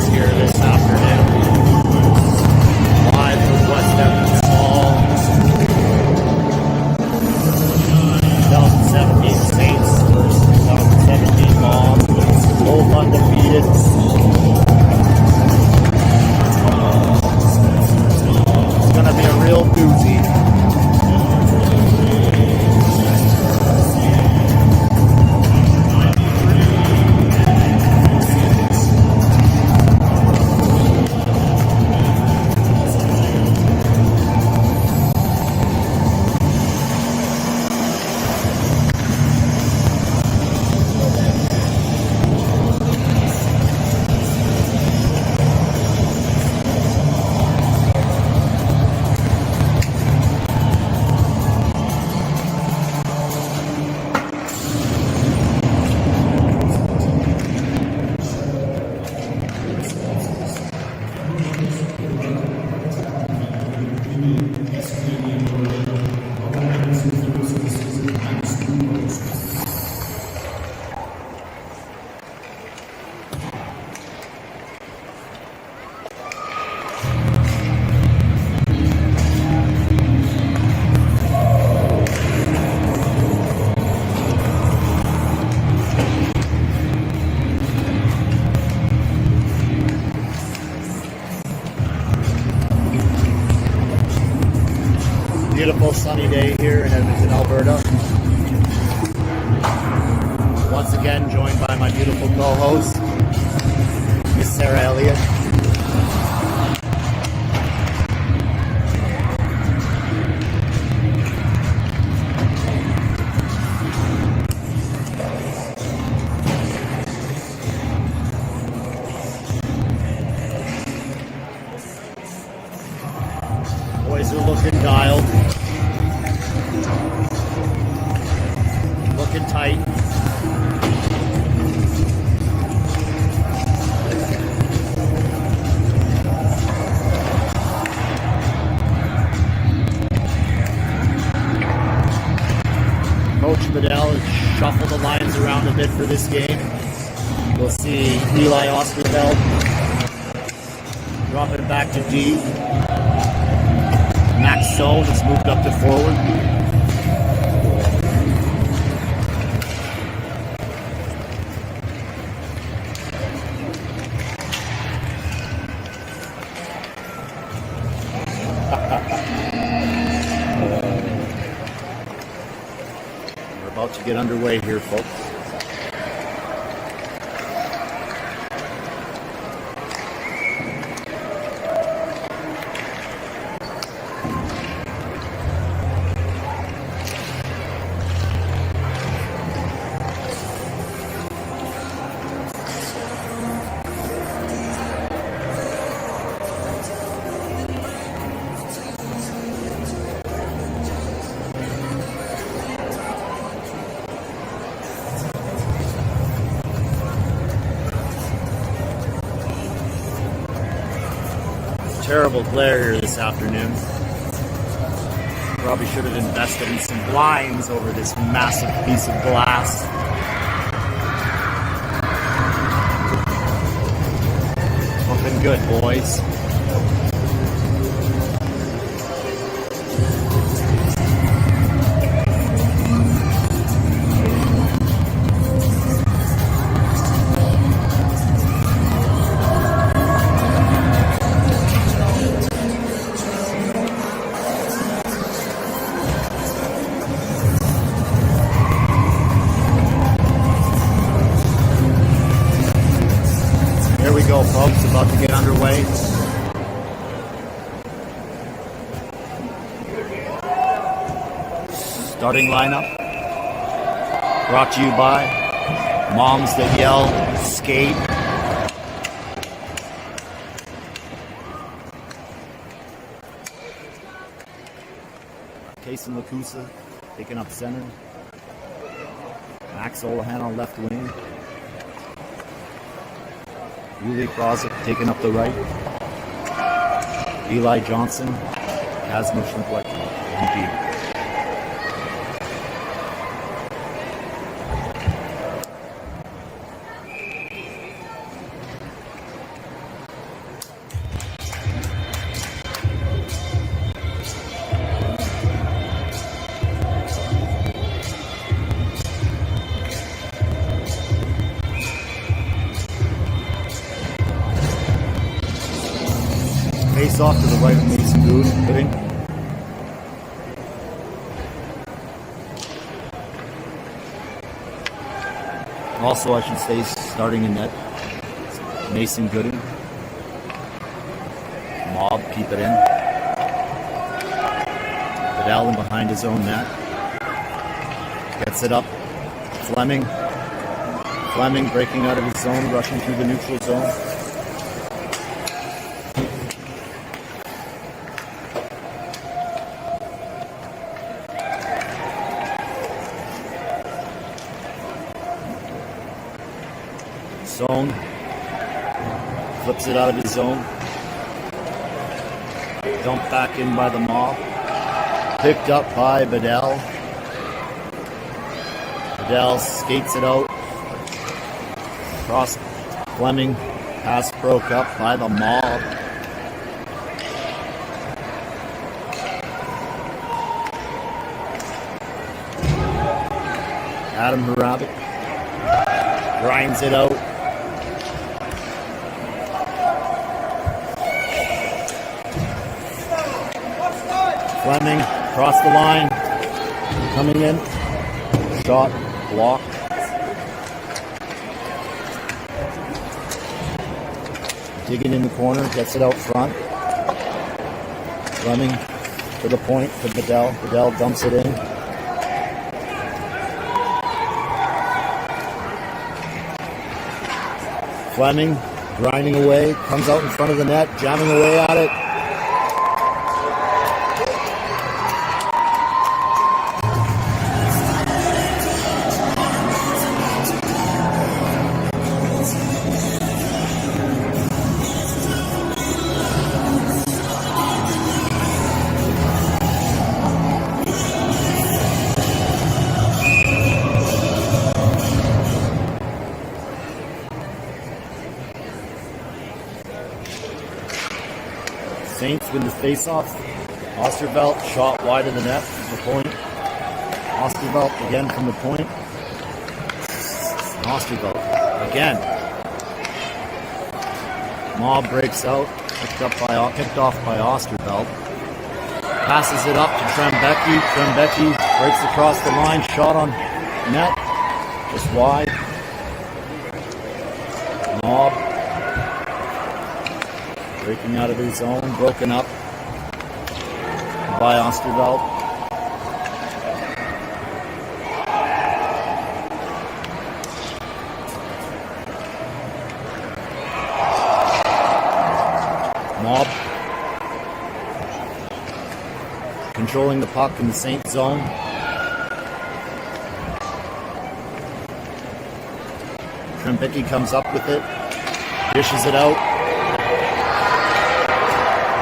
Sports here this afternoon. Live from West Edmonds Mall. 2017 Saints versus 2017 Moms. Both undefeated. It's going to be a real doozy. Beautiful sunny day here in Edmonton, Alberta. Once again, joined by my beautiful co-host, Miss Sarah Elliott. Boys are looking dialed. Looking tight. Coach Bedell has shuffled the lines around a bit for this game. We'll see Eli Osterfeld drop it back to D. Max Stone has moved up to forward. We're about to get underway here, folks. Terrible glare here this afternoon. Probably should have invested in some blinds over this massive piece of glass. Looking good, boys. Here we go, folks, about to get underway. Starting lineup brought to you by Moms That Yell Skate. Kason Lakusa taking up center. Max Olahan on left wing. Uli Krosick taking up the right. Eli Johnson, Kazma Schlimpleck, and face-off to the right of Mason Gooding. Also, I should say, starting in net, Mason Gooding. Mob, keep it in. Vidal in behind his own net. Gets it up. Fleming. Fleming breaking out of his zone, rushing through the neutral zone. Zone. Flips it out of his zone. Dumped back in by the Mob. Picked up by Vidal. Vidal skates it out. Cross Fleming. Pass broke up by the Mob. Adam Harabik grinds it out. Fleming across the line, coming in, shot, blocked. Digging in the corner, gets it out front. Fleming to the point to Vidal. Vidal dumps it in. Fleming grinding away, comes out in front of the net, jamming away at it. Saints win the face-off. Osterveld shot wide of the net from the point. Osterveld again from the point. Osterveld again. Mob breaks out, picked off by Osterveld. Passes it up to Trembecki. Trembecki breaks across the line. Shot on net, just wide. Mob breaking out of his zone, broken up by Osterveld. Mob controlling the puck in the Saint zone. Trembecki comes up with it, dishes it out.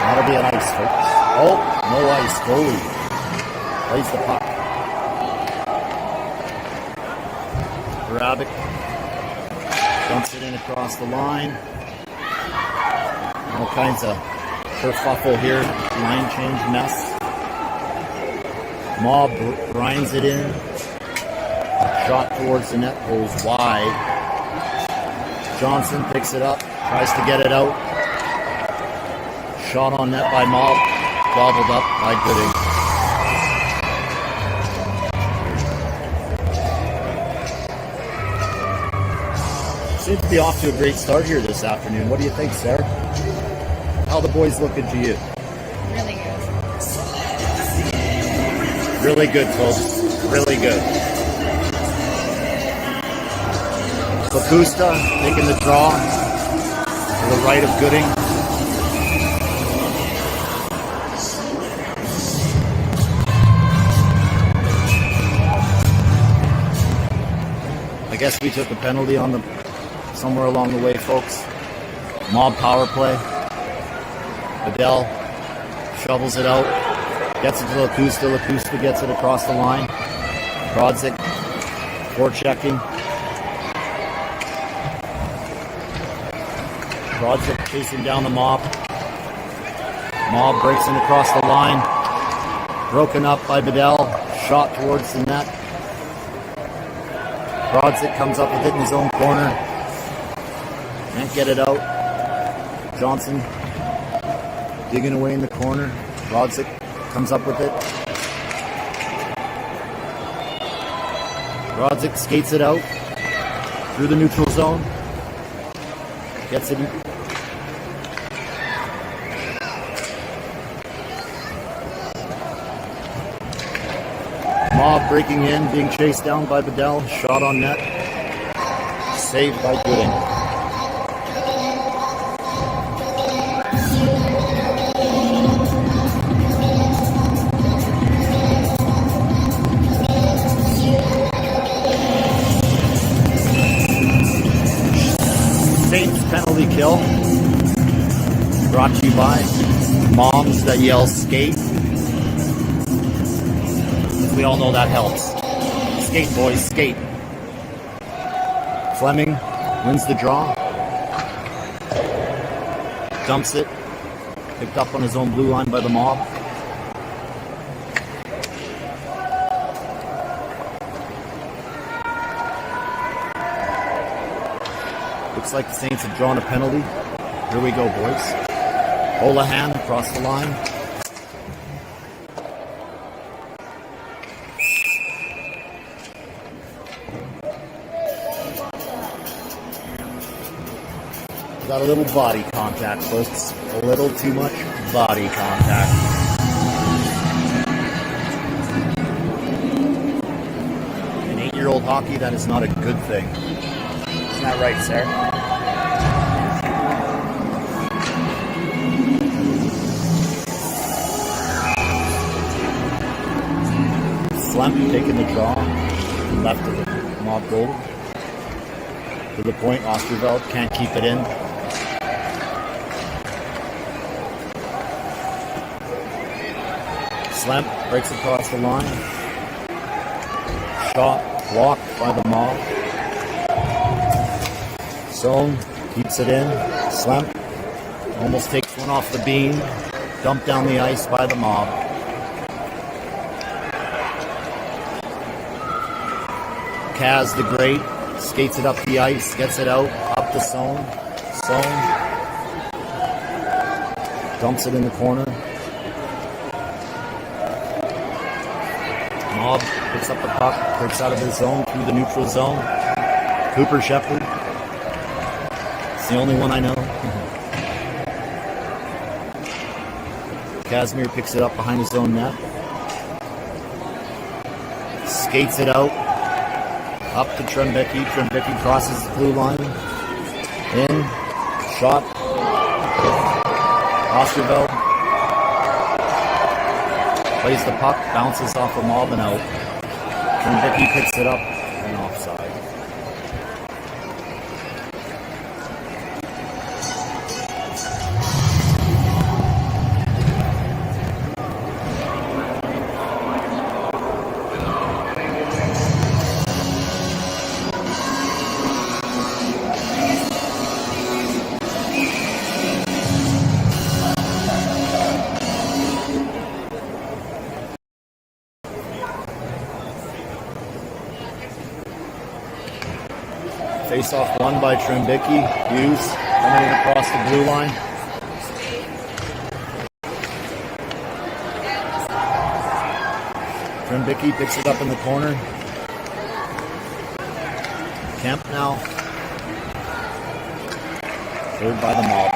That'll be an ice, folks. Oh, no ice. Goalie plays the puck. Harabik dumps it in across the line. All kinds of kerfuffle here. Line change mess. Mob grinds it in. Shot towards the net goes wide. Johnson picks it up, tries to get it out. Shot on net by Mob, gobbled up by Gooding. Seems to be off to a great start here this afternoon. What do you think, Sarah? How the boys looking to you? Really good. Really good, folks. Really good. Lapusta taking the draw to the right of Gooding. I guess we took a penalty on somewhere along the way, folks. Mob power play. Vidal shovels it out, gets it to Lapusta. Lapusta gets it across the line. Brodzik forechecking. Brodzik chasing down the Mob. Mob breaks in across the line. Broken up by Vidal. Shot towards the net. Brodzik comes up with it in his own corner. Can't get it out. Johnson digging away in the corner. Rodzik comes up with it. Rodzik skates it out through the neutral zone. Gets it. Mob breaking in, being chased down by Bedell. Shot on net. Saved by Gooding. Saints penalty kill. Brought to you by moms that yell skate. We all know that helps. Skate, boys, skate. Fleming wins the draw. Dumps it. Picked up on his own blue line by the Mob. Looks like the Saints have drawn a penalty. Here we go, boys. Holohan across the line. Got a little body contact, folks. A little too much body contact. In 8-year-old hockey, that is not a good thing. Isn't that right, sir? Slump taking the draw. Left of the Mob goal. To the point, Osterveld can't keep it in. Slamp breaks across the line. Shot blocked by the Mob. Zone keeps it in. Slamp almost takes one off the beam. Dumped down the ice by the Mob. Kaz the Great skates it up the ice, gets it out, up the zone. Zone. Dumps it in the corner. Mob picks up the puck, breaks out of his zone through the neutral zone. Cooper Shepherd. It's the only one I know. Casimir picks it up behind his own net. Skates it out. Up to Trembecki. Trembecki crosses the blue line. In. Shot. Osterveld. Plays the puck. Bounces off a Mob and out. Trembecki picks it up and offside. Face-off won by Trembecki. Hughes coming in across the blue line. Trembecki picks it up in the corner. Kemp now. Third by the Mob.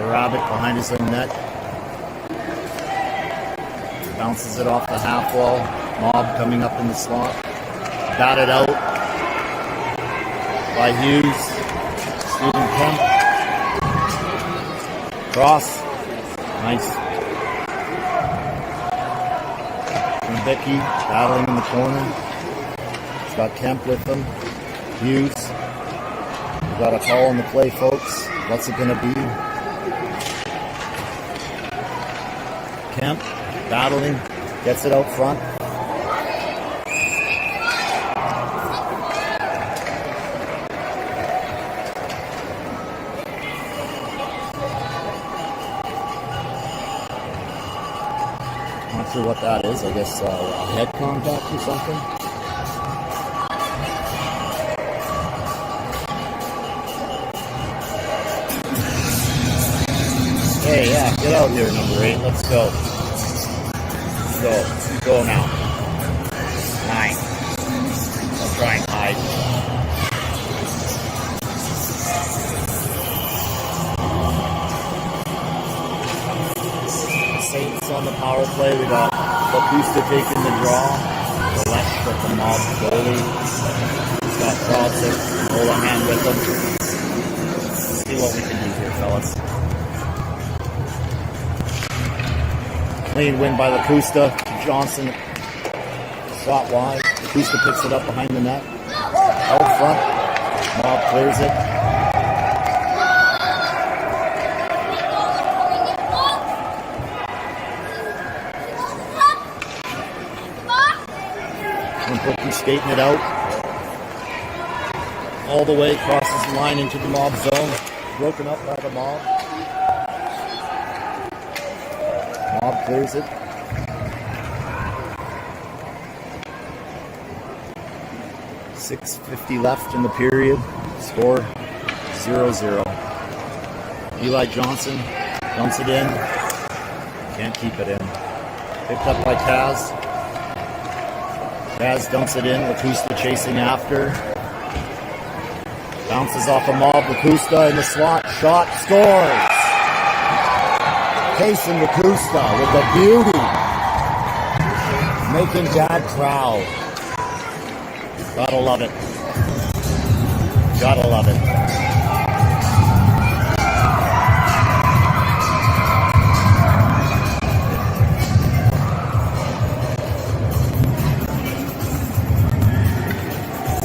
Rabbit behind his own net. Bounces it off the half wall. Mob coming up in the slot. Batted out by Hughes. Stephen Kemp. Cross. Nice. Trembecki battling in the corner. He's got Kemp with him. Hughes. We got a call on the play, folks. What's it going to be? Kemp battling, gets it out front. Not sure what that is. I guess head contact or something. Hey, yeah, get out here, number 8. Let's go. Let's go. Go now. 9. I'll try and hide. Saints on the power play. We got Bakusta taking the draw. The left with the mob goalie. He's got Brodzik, Holohan with him. Let's see what we can do here, fellas. Clean win by Bakusta. Johnson shot wide. Bakusta picks it up behind the net. Out front. Mob clears it. Bookie skating it out. All the way, crosses the line into the mob zone. Broken up by the mob. Mob clears it. .650 left in the period. Score 0-0. Eli Johnson dumps it in. Can't keep it in. Picked up by Kaz. Kaz dumps it in. Bakusta chasing after. Bounces off a mob. Bakusta in the slot. Shot. Scores. Kason Bakusta with the beauty. Making Dad proud. Gotta love it. Gotta love it.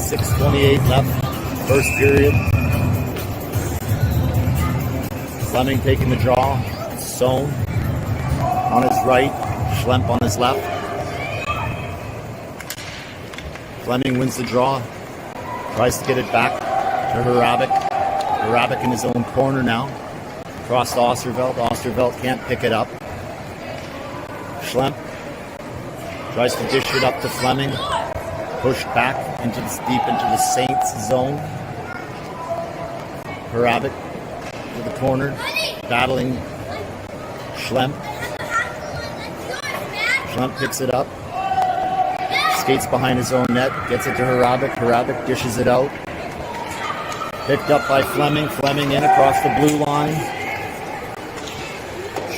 .628 left, first period. Fleming taking the draw. Sohn on his right, Schlemp on his left. Fleming wins the draw, tries to get it back to Hrabik. Hrabik in his own corner now. Across to Osterveld. Osterveld can't pick it up. Schlemp tries to dish it up to Fleming. Pushed back into deep into the Saints zone. Hrabik to the corner, battling Schlemp. Schlemp picks it up. Skates behind his own net, gets it to Hrabik. Hrabik dishes it out. Picked up by Fleming. Fleming in across the blue line.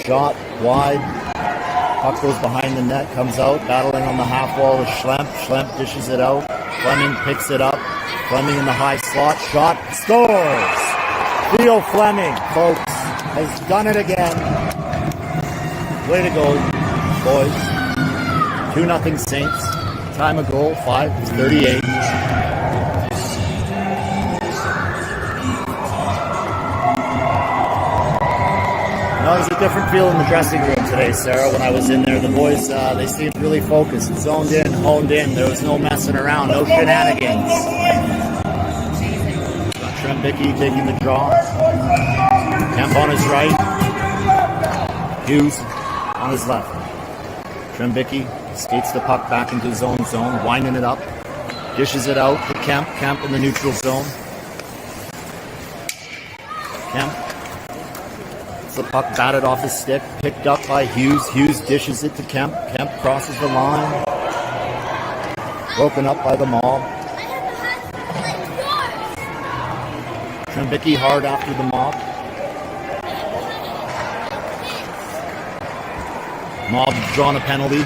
Shot wide. Puck goes behind the net, comes out, battling on the half wall with Schlemp. Schlemp dishes it out. Fleming picks it up. Fleming in the high slot. Shot. Scores! Theo Fleming, folks, has done it again. Way to go, boys. 2-0 Saints. Time of goal, 5:38. No, it was a different feel in the dressing room today, Sarah. When I was in there, the boys, they seemed really focused, zoned in, honed in. There was no messing around, no shenanigans. Trembicki taking the draw. Kemp on his right. Hughes on his left. Trembicki skates the puck back into his own zone, winding it up. Dishes it out to Kemp. Kemp in the neutral zone. Kemp. The puck batted off his stick, picked up by Hughes. Hughes dishes it to Kemp. Kemp crosses the line. Broken up by the mob. Trembicki hard after the mob. Mob drawn a penalty.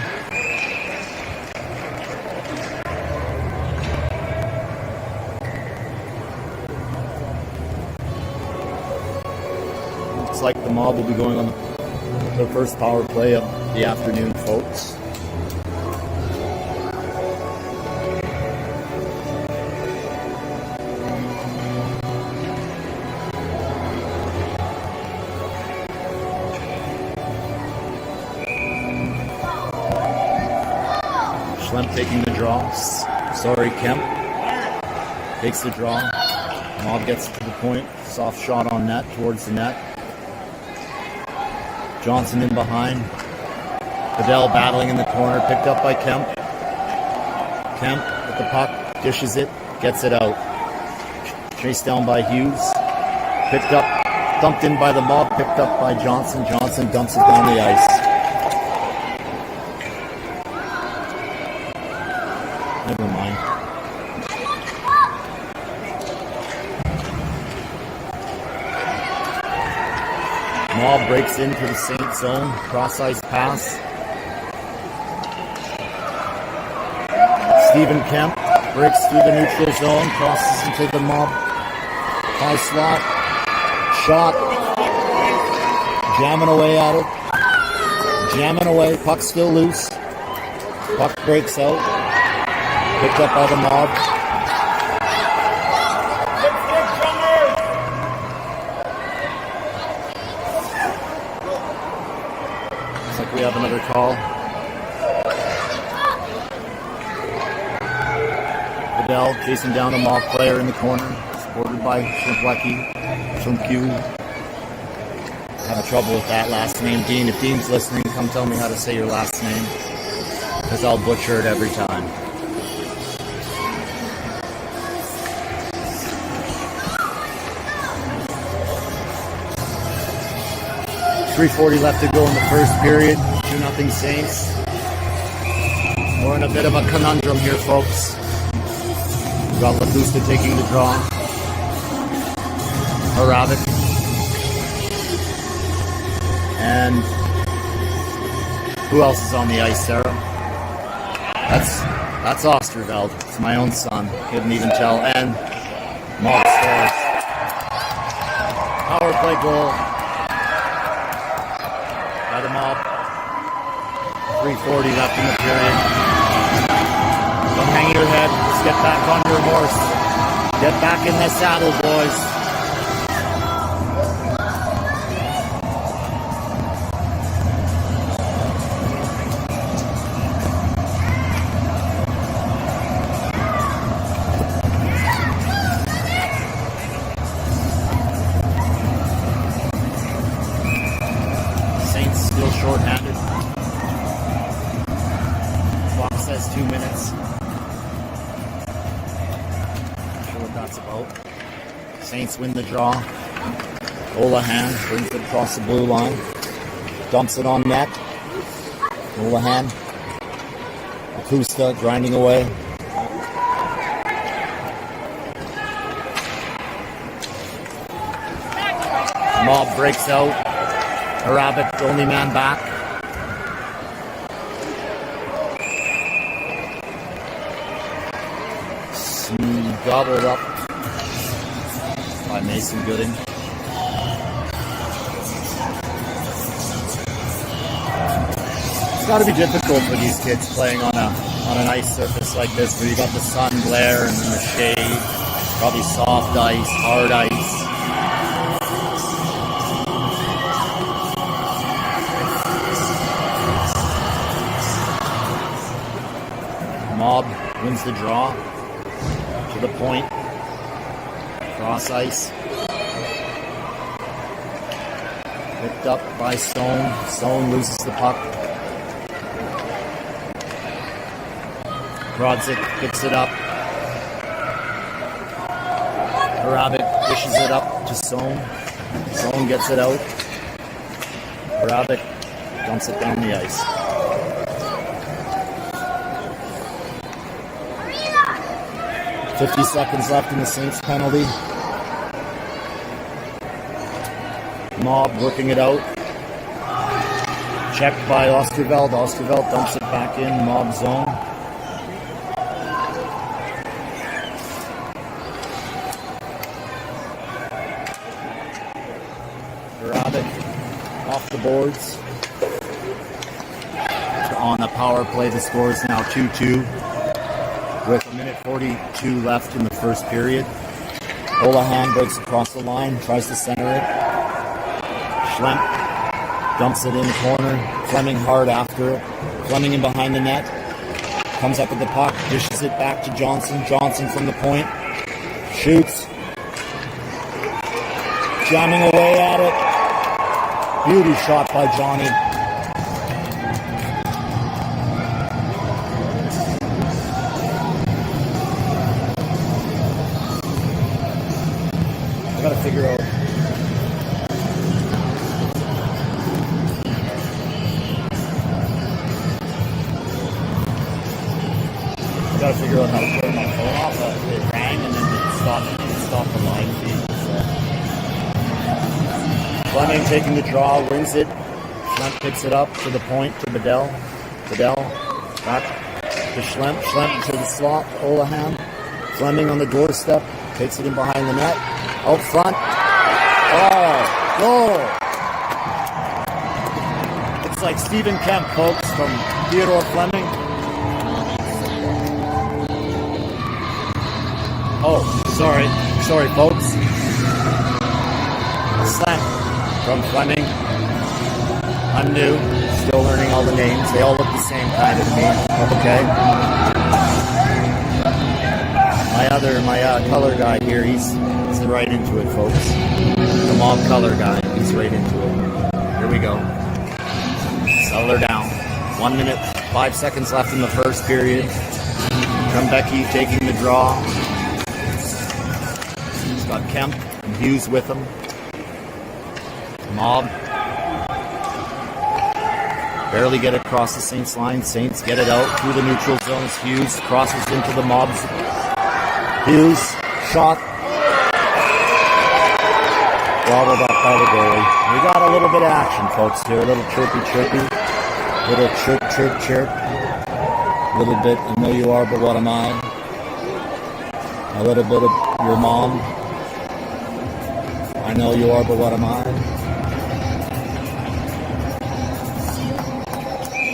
Like the mob will be going on the first power play of the afternoon, folks. Schlemp taking the draw. Sorry, Kemp takes the draw. Mob gets to the point. Soft shot on net, towards the net. Johnson in behind. Bedell battling in the corner, picked up by Kemp. Kemp with the puck, dishes it, gets it out. Chased down by Hughes. Picked up, dumped in by the Mob, picked up by Johnson. Johnson dumps it down the ice. Never mind. Mob breaks into the Saint zone, cross-ice pass. Stephen Kemp breaks through the neutral zone, crosses into the Mob high slot. Shot. Jamming away at it. Jamming away. Puck still loose. Puck breaks out. Picked up by the Mob. Looks like we have another call. Bedell chasing down a Mob player in the corner, supported by Schlimplecki. Having trouble with that last name. Dean, if Dean's listening, come tell me how to say your last name, because I'll butcher it every time. .340 left to go in the first period. 2-0 Saints. We're in a bit of a conundrum here, folks. We've got Lacusta taking the draw. Harabik. And who else is on the ice, Sarah? That's Osterveld. It's my own son. Couldn't even tell. And Mob scores. Power play goal by the Mob. 3:40 left in the period. Don't hang your head. Just get back on your horse. Get back in the saddle, boys. Saints still short-handed. Clock says 2 minutes. Not sure what that's about. Saints win the draw. Olahan brings it across the blue line. Dumps it on net. Olahan. Acosta grinding away. Mob breaks out. Harabik, the only man back. Gobbled up by Mason Gooding. It's got to be difficult for these kids playing on an ice surface like this, where you got the sun glare and then the shade, probably soft ice, hard ice. Mob wins the draw. To the point. Cross ice. Picked up by Stone. Stone loses the puck. Brodzik picks it up. Harabik dishes it up to Stone. Stone gets it out. Harabik dumps it down the ice. .50 seconds left in the Saints penalty. Mob working it out. Checked by Osterveld. Osterveld dumps it back in Mob zone. Harabik off the boards. On the power play, the score is now 2-2. With 1:42 left in the first period. Olahan breaks across the line, tries to center it. Schlemp dumps it in the corner. Fleming hard after it. Fleming in behind the net. Comes up with the puck, dishes it back to Johnson. Johnson from the point. Shoots. Jamming away at it. Beauty shot by Johnny. gotta figure out how to turn my phone off. It rang and then it stopped the line feed. So. Fleming taking the draw, wins it. Schlemp picks it up to the point to Bedell. Bedell back to Schlemp. Schlemp to the slot. Olahan. Fleming on the doorstep. Takes it in behind the net. Out front. Oh, goal! Looks like Stephen Kemp, folks, from Theodore Fleming. Oh, sorry, folks. A slam from Fleming. I'm new, still learning all the names. They all look the same kind of me. Okay. My color guy here, he's right into it, folks. The mob color guy, he's right into it. Here we go. Settle her down. 1 minute, 5 seconds left in the first period. Trembecki taking the draw. He's got Kemp and Hughes with him. Mob. Barely get it across the Saints line. Saints get it out through the neutral zones. Hughes crosses into the Mob's. Hughes, shot. Gobbled up by the goalie. We got a little bit of action, folks, here. A little chirpy. Little chirp. A little bit, I know you are, but what am I? A little bit of your mom. I know you are, but what am I?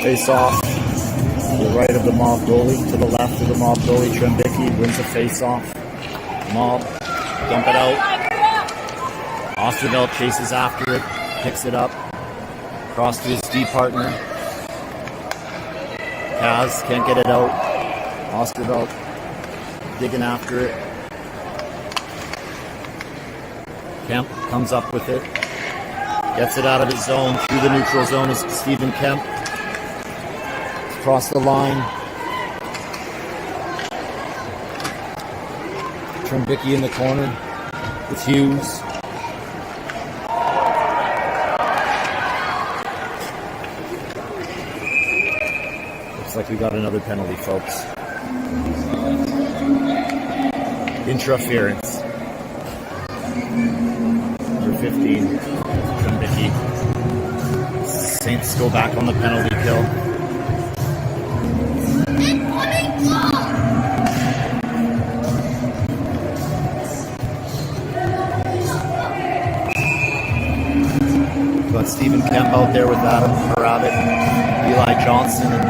Face off. To the right of the Mob goalie, to the left of the Mob goalie. Trembicki wins the face off. Mob, dump it out. Osterveld chases after it, picks it up. Cross to his D partner. Kaz can't get it out. Osterveld digging after it. Kemp comes up with it. Gets it out of his zone. Through the neutral zone is Stephen Kemp. Across the line. Trembicki in the corner with Hughes. Looks like we got another penalty, folks. Interference. Number 15. Trembicki. Saints go back on the penalty kill. Got Stephen Kemp out there with Adam Harabit, Eli Johnson, and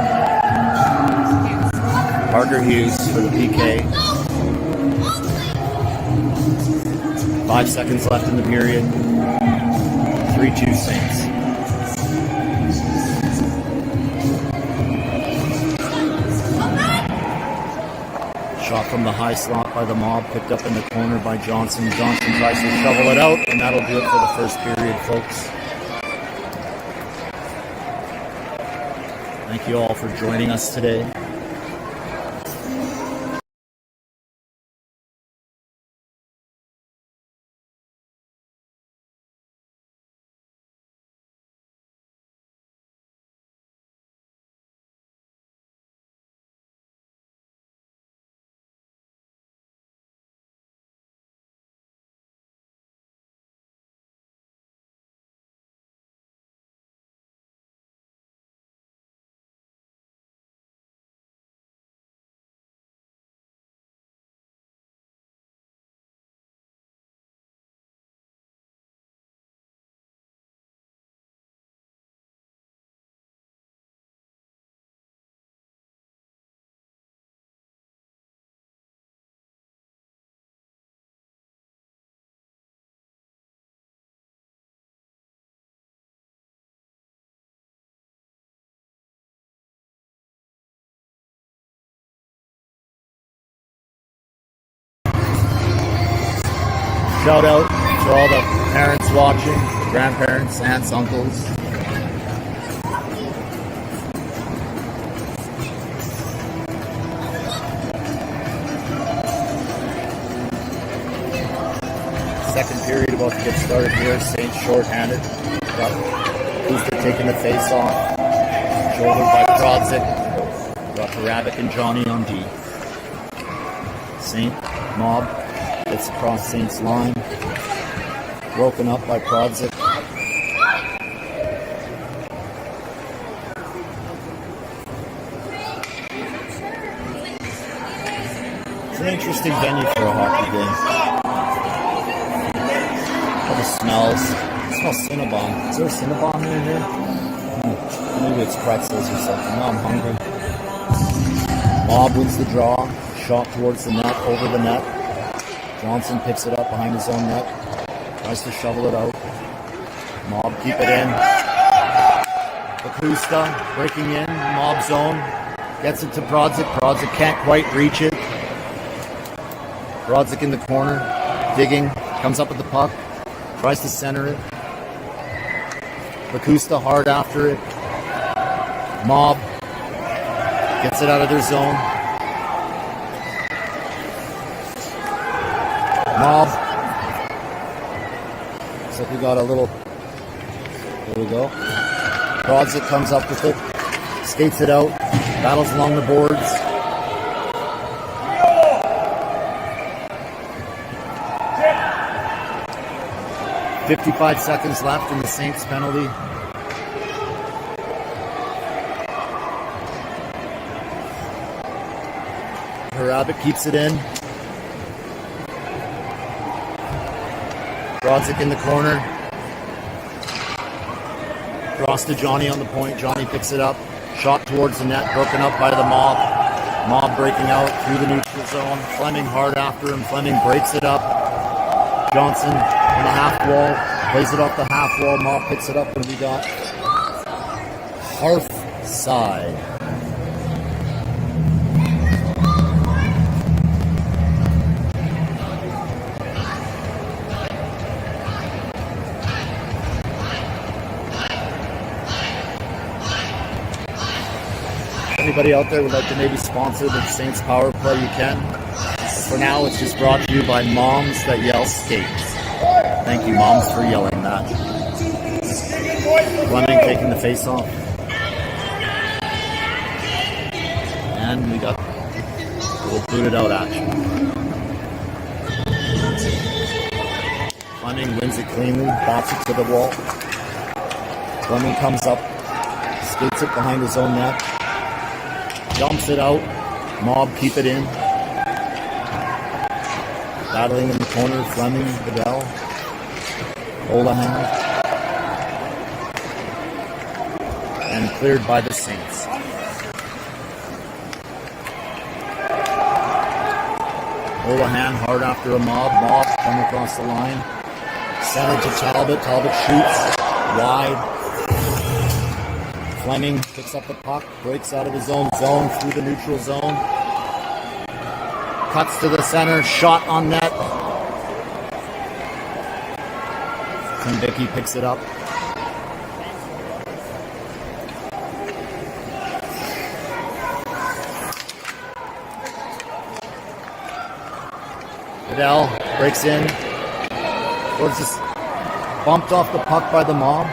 Parker Hughes for the PK. 5 seconds left in the period. 3-2 Saints. Shot from the high slot by the Mob, picked up in the corner by Johnson. Johnson tries to shovel it out, and that'll do it for the first period, folks. Thank you all for joining us today. Shout out to all the parents watching, grandparents, aunts, uncles. Second period about to get started here. Saints short-handed. Got Booster taking the face off. Shouldered by Krodzik. Got Harabik and Johnny on D. Saint. Mob gets across Saint's line. Broken up by Prodzik. It's an interesting venue for a hockey game. All the smells. It smells Cinnabon. Is there a Cinnabon near here? Maybe it's pretzels or something. Now I'm hungry. Mob wins the draw. Shot towards the net, over the net. Johnson picks it up behind his own net. Tries to shovel it out. Mob keep it in. Bakusta breaking in. Mob zone. Gets it to Prodzik. Prodzik can't quite reach it. Prodzik in the corner. Digging. Comes up with the puck. Tries to center it. Bakusta hard after it. Mob gets it out of their zone. Mob. Looks like we got a little. There we go. Prodzik comes up with it. Skates it out. Battles along the boards. .55 seconds left in the Saints penalty. Harabik keeps it in. Prodzik in the corner. Cross to Johnny on the point. Johnny picks it up. Shot towards the net. Broken up by the Mob. Mob breaking out through the neutral zone. Fleming hard after him. Fleming breaks it up. Johnson on the half wall. Plays it off the half wall. Mob picks it up and we got half side. Anybody out there would like to maybe sponsor the Saints Power Play, you can. For now, it's just brought to you by Moms That Yell Skates. Thank you, Moms, for yelling that. Fleming taking the face off. And we got a little booted out action. Fleming wins it cleanly, bats it to the wall. Fleming comes up, skates it behind his own net. Dumps it out. Mob keep it in. Battling in the corner. Fleming, Bedell. Olahan. And cleared by the Saints. Olahan hard after a Mob. Mob coming across the line. Center to Talbot. Talbot shoots. Wide. Fleming picks up the puck, breaks out of his own zone through the neutral zone. Cuts to the center, shot on net. Trimbicki picks it up. Bedell breaks in. Was just bumped off the puck by the Mob.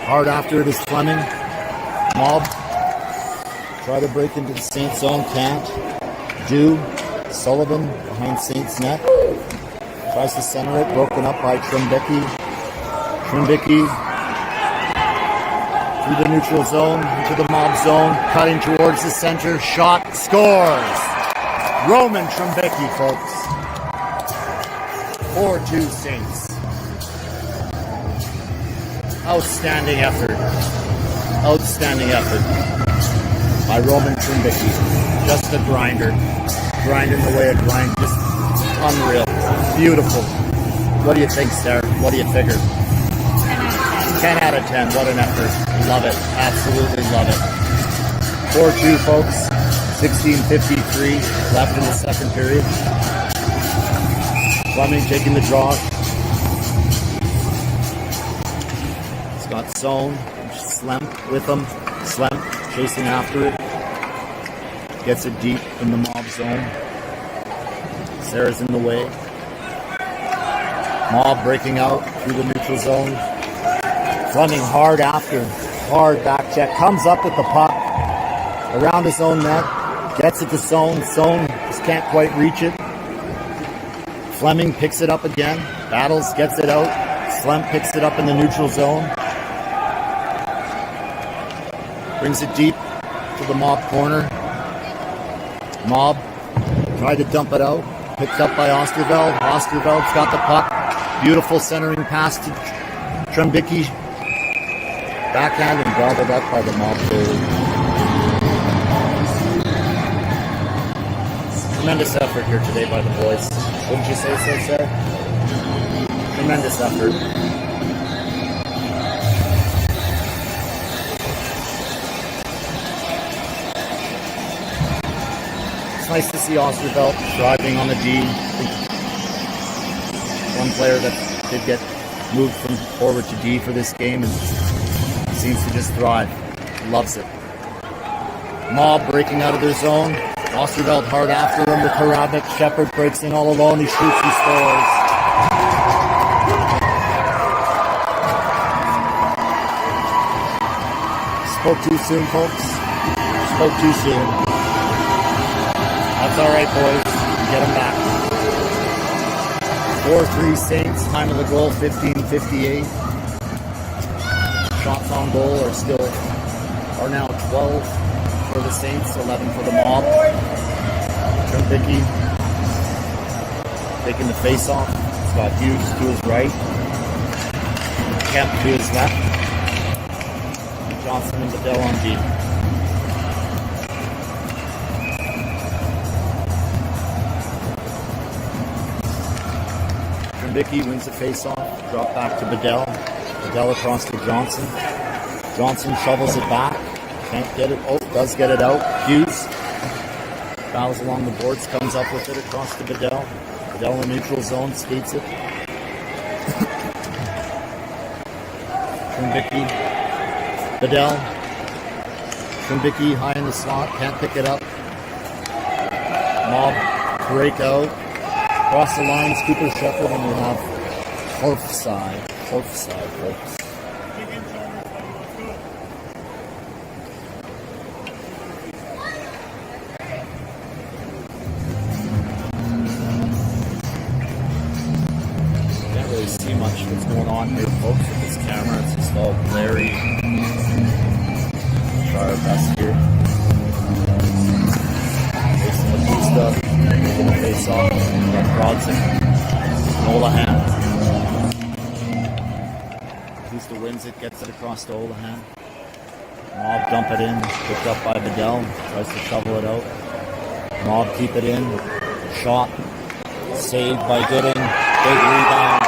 Hard after it is Fleming. Mob. Try to break into the Saints zone. Can't. Sullivan behind Saints net. Tries to center it. Broken up by Trimbicki. Trimbicki through the neutral zone. Into the Mob zone. Cutting towards the center. Shot. Scores. Roman Trimbicki, folks. 4-2 Saints. Outstanding effort. Outstanding effort by Roman Trimbicki. Just a grinder. Grinding the way it grinds. Just unreal. Beautiful. What do you think, Sarah? What do you figure? 10 out of 10. What an effort. Love it. Absolutely love it. 4-2, folks. 16:53 left in the second period. Fleming taking the draw. Got zone, Slemp with him. Slemp chasing after it. Gets it deep in the Mob zone. Sarah's in the way. Mob breaking out through the neutral zone. Fleming hard after. Hard back check. Comes up with the puck. Around his own net. Gets it to Sohn. Sohn just can't quite reach it. Fleming picks it up again. Battles, gets it out. Slem picks it up in the neutral zone. Brings it deep to the Mob corner. Mob tried to dump it out. Picked up by Osterveld. Osterveld's got the puck. Beautiful centering pass to Trembicki. Backhand and gobbled up by the Mob goalie. Tremendous effort here today by the boys. Wouldn't you say so, Sarah? Tremendous effort. It's nice to see Osterveld driving on the D. One player that did get moved from forward to D for this game and seems to just thrive. Loves it. Mob breaking out of their zone. Osterveld hard after him with Karabik. Shepard breaks in all alone. He shoots, he scores. Spoke too soon, folks. Spoke too soon. That's all right, boys. Get them back. 4-3 Saints. Time of the goal, 15:58. Shots on goal are now 12 for the Saints, 11 for the Mob. Trembicki taking the face-off. He's got Hughes to his right. Kemp to his left. Johnson and Bedell on D. Trembicki wins the face-off. Drop back to Bedell. Bedell across to Johnson. Johnson shovels it back. Can't get it. Oh, does get it out. Hughes bows along the boards, comes up with it across to Bedell. Bedell in neutral zone, skates it. Trembicki. Bedell. Trembicki high in the slot, can't pick it up. Mob break out. Cross the lines, Cooper Shepard, and we have offside, folks. Can't really see much what's going on here, folks, with this camera. It's just all blurry. Try our best here. Facing the blue stuff. Taking the face off. Got Brodzik. Olahan. Tusta wins it, gets it across to Olahan. Mob dump it in. Picked up by Bedell. Tries to shovel it out. Mob keep it in. Shot. Saved by Gooding. Big rebound.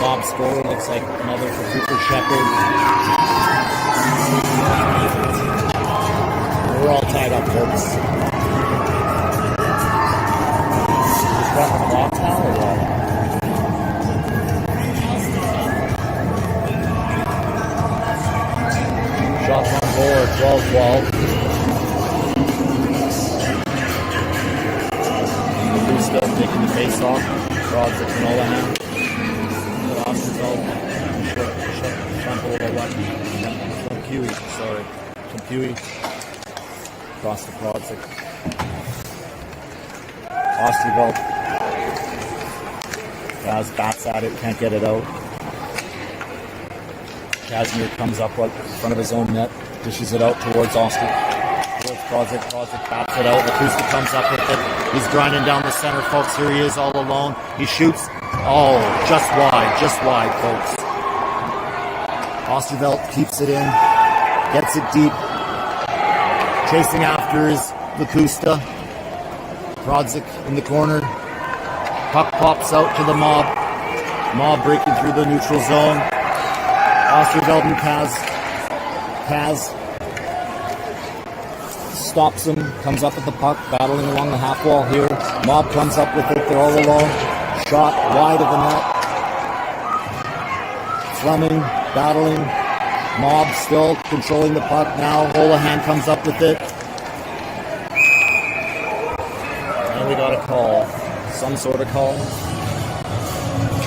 Mob score. Looks like another for Cooper Shepard. We're all tied up, folks. Just run the clock now or what? Shots on goal are 12-12. Busto taking the face off. Draws it to Olahan. Osterveld. Huey across the Brodzik. Osterveld. Kaz bats at it, can't get it out. Casimir comes up right in front of his own net, dishes it out towards Oster. Towards Brodzik. Brodzik bats it out. Lakusta comes up with it. He's grinding down the center, folks. Here he is all alone. He shoots. Oh, just wide, folks. Osterveld keeps it in. Gets it deep. Chasing after is Lakusta. Brodzik in the corner. Puck pops out to the Mob. Mob breaking through the neutral zone. Osterveld and Kaz stops him. Comes up with the puck. Battling along the half wall here. Mob comes up with it. They're all alone. Shot wide of the net. Fleming battling. Mob still controlling the puck now. Olahan comes up with it. And we got a call. Some sort of call.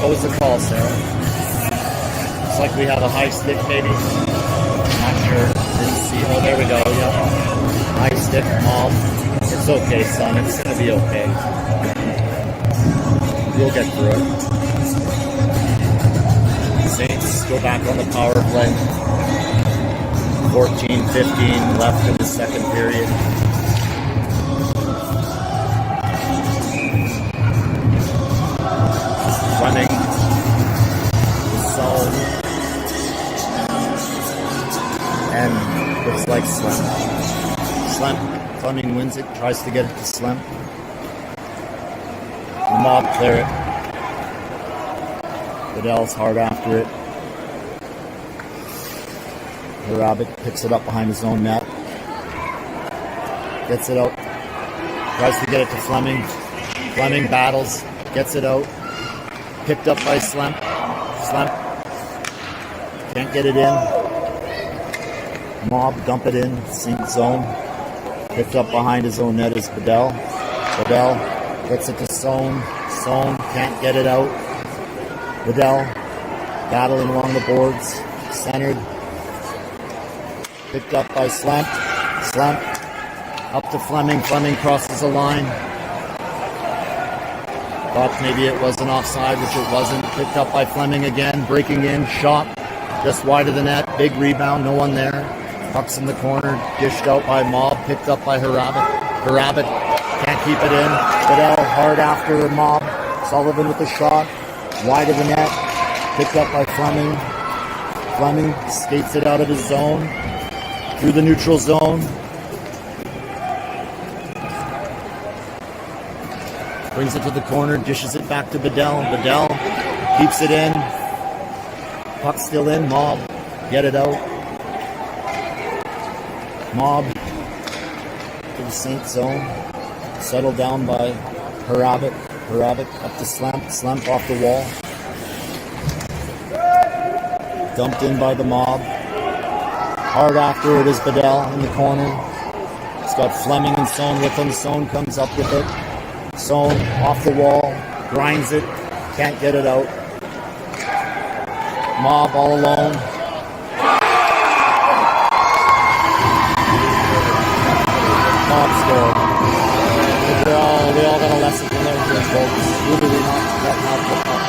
What was the call, Sarah? It's like we have a high stick, maybe. See, oh, there we go. Yeah. High stick, Mob. It's okay, son. It's gonna be okay. You'll get through it. Saints go back on the power play. 14-15 left in the second period. Fleming. Solid. And looks like Slem. Fleming wins it, tries to get it to Slem. The Mob clear it. Liddell's hard after it. Rabbit picks it up behind his own net. Gets it out. Tries to get it to Fleming. Fleming battles. Gets it out. Picked up by Slem. Can't get it in. Mob dump it in. Sink zone. Picked up behind his own net is Bedell. Bedell gets it to Sohn. Sohn can't get it out. Bedell battling along the boards. Centered. Picked up by Slem. Up to Fleming. Fleming crosses the line. Thought maybe it was an offside, which it wasn't. Picked up by Fleming again. Breaking in. Shot just wide of the net. Big rebound. No one there. Puck's in the corner. Dished out by Mob. Picked up by Harabit can't keep it in. Bedell hard after Mob. Sullivan with the shot. Wide of the net. Picked up by Fleming. Fleming skates it out of his zone. Through the neutral zone. Brings it to the corner, dishes it back to Bedell. Bedell keeps it in. Puck still in. Mob, get it out. Mob to the Saint zone. Settled down by Harabit. Harabit up to Slem. Slem off the wall. Dumped in by the Mob. Hard after it is Bedell in the corner. It's got Fleming and Sohn with him. Sohn comes up with it. Sohn off the wall. Grinds it. Can't get it out. Mob all alone. Mob scored. They all got a lesson from their first folks. Who do we not let have the puck?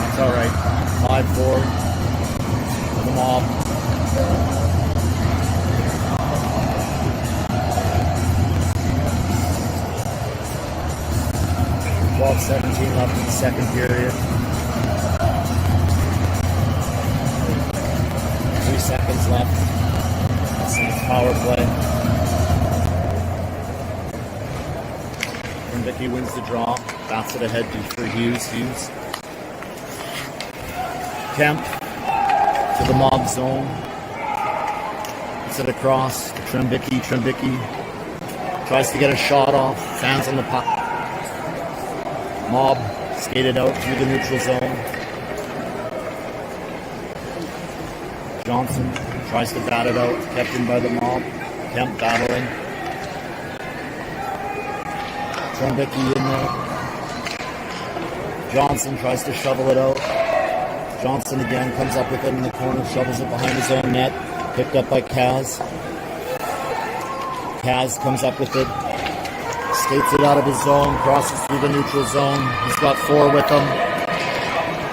It's alright. 5-4 for the Mob. Ball 17 left in the second period. 3 seconds left. Saints power play. And Vicky wins the draw. Bats it ahead for Hughes. Kemp to the Mob zone. Puts it across to Trembicki. Trembicki tries to get a shot off. Fans on the puck. Mob skated out through the neutral zone. Johnson tries to bat it out. Kept in by the Mob. Kemp battling. Trembicki in there. Johnson tries to shovel it out. Johnson again comes up with it in the corner, shovels it behind his own net. Picked up by Kaz. Kaz comes up with it. Skates it out of his zone, crosses through the neutral zone. He's got 4 with him.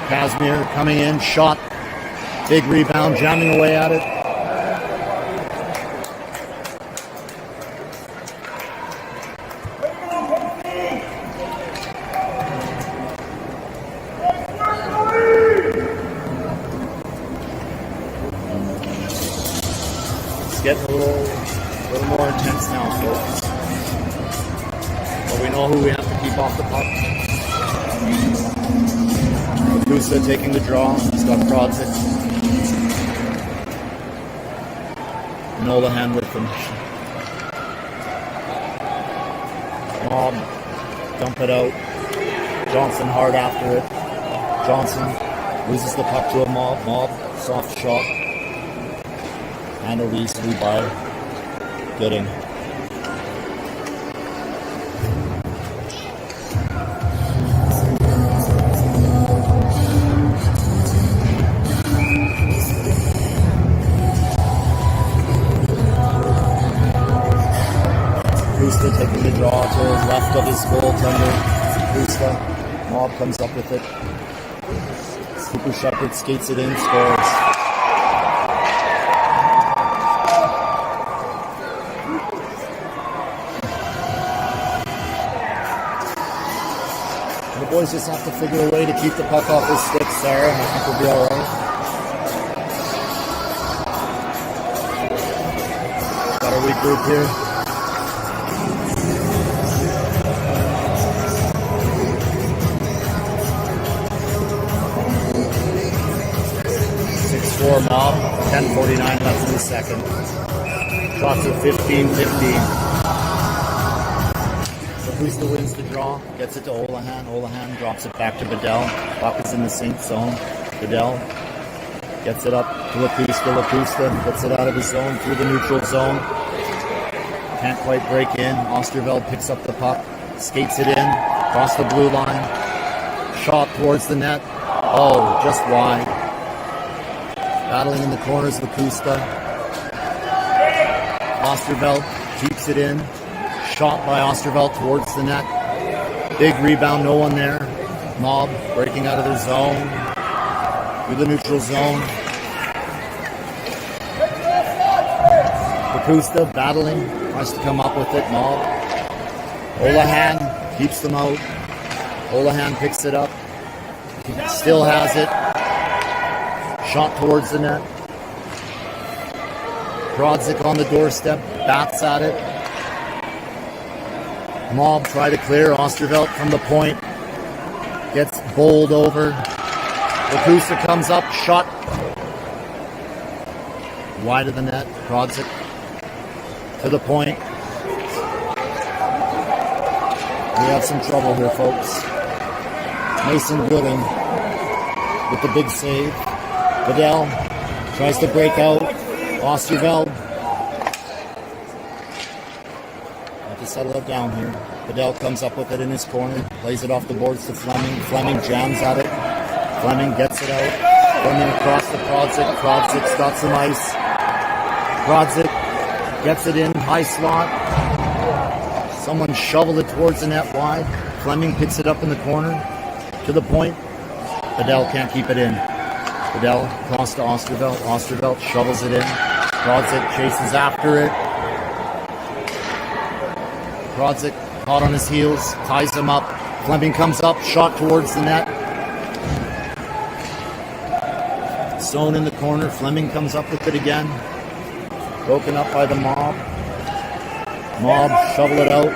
Kazmir coming in, shot. Big rebound, jamming away at it. It's getting a little more intense now, folks. But we know who we have to keep off the puck. Gusta taking the draw. He's got Brodzik. Nolahan with him. Mob. Dump it out. Johnson hard after it. Johnson loses the puck to a Mob. Mob. Soft shot. Handled easily by Gooding. to the left of his goaltender, Pusta. Mob comes up with it. Super Shepherd skates it in, scores. The boys just have to figure a way to keep the puck off his stick, Sarah. I think we'll be alright. Got a regroup here. 6-4 Mob, 10:49 left in the second. Shots at 15-15. Pusta wins the draw, gets it to Olahan. Olahan drops it back to Bedell. Puck is in the sink zone. Bedell gets it up to Lapusta. Lapusta gets it out of his zone through the neutral zone. Can't quite break in. Osterveld picks up the puck, skates it in, across the blue line. Shot towards the net. Oh, just wide. Battling in the corners, Lapusta. Osterveld keeps it in. Shot by Osterveld towards the net. Big rebound, no one there. Mob breaking out of their zone. Through the neutral zone. Lapusta battling. Tries to come up with it. Mob. Olahan keeps them out. Olahan picks it up. Still has it. Shot towards the net. Brodzik on the doorstep. Bats at it. Mob try to clear. Osterveld from the point. Gets bowled over. Lapusta comes up. Shot wide of the net. Brodzik to the point. We have some trouble here, folks. Mason Gooding with the big save. Bedell tries to break out. Osterveld. Settle it down here. Bedell comes up with it in his corner, plays it off the boards to Fleming. Fleming jams at it. Fleming gets it out. Fleming across to Brodzik. Brodzik's got some ice. Brodzik gets it in, high slot. Someone shoveled it towards the net wide. Fleming picks it up in the corner to the point. Bedell can't keep it in. Bedell across to Osterveld. Osterveld shovels it in. Brodzik chases after it. Brodzik caught on his heels, ties him up. Fleming comes up, shot towards the net. Zone in the corner. Fleming comes up with it again. Broken up by the Mob. Mob shovel it out.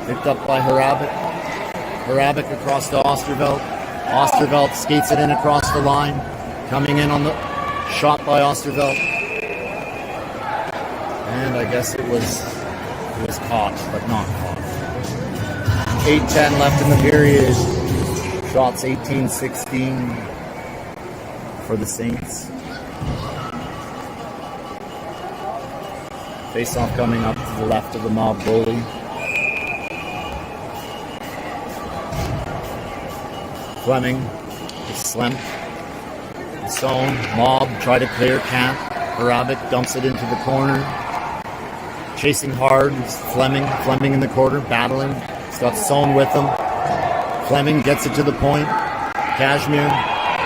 Picked up by Harabik. Harabik across to Osterveld. Osterveld skates it in across the line. Coming in on the shot by Osterveld. And I guess it was caught, but not caught. 8:10 left in the period. Shots 18-16 for the Saints. Face-off coming up to the left of the Mob goalie. Fleming is Slem. Zone. Mob try to clear, can't. Harabik dumps it into the corner. Chasing hard is Fleming. Fleming in the corner, battling. He's got Sohn with him. Fleming gets it to the point. Kashmir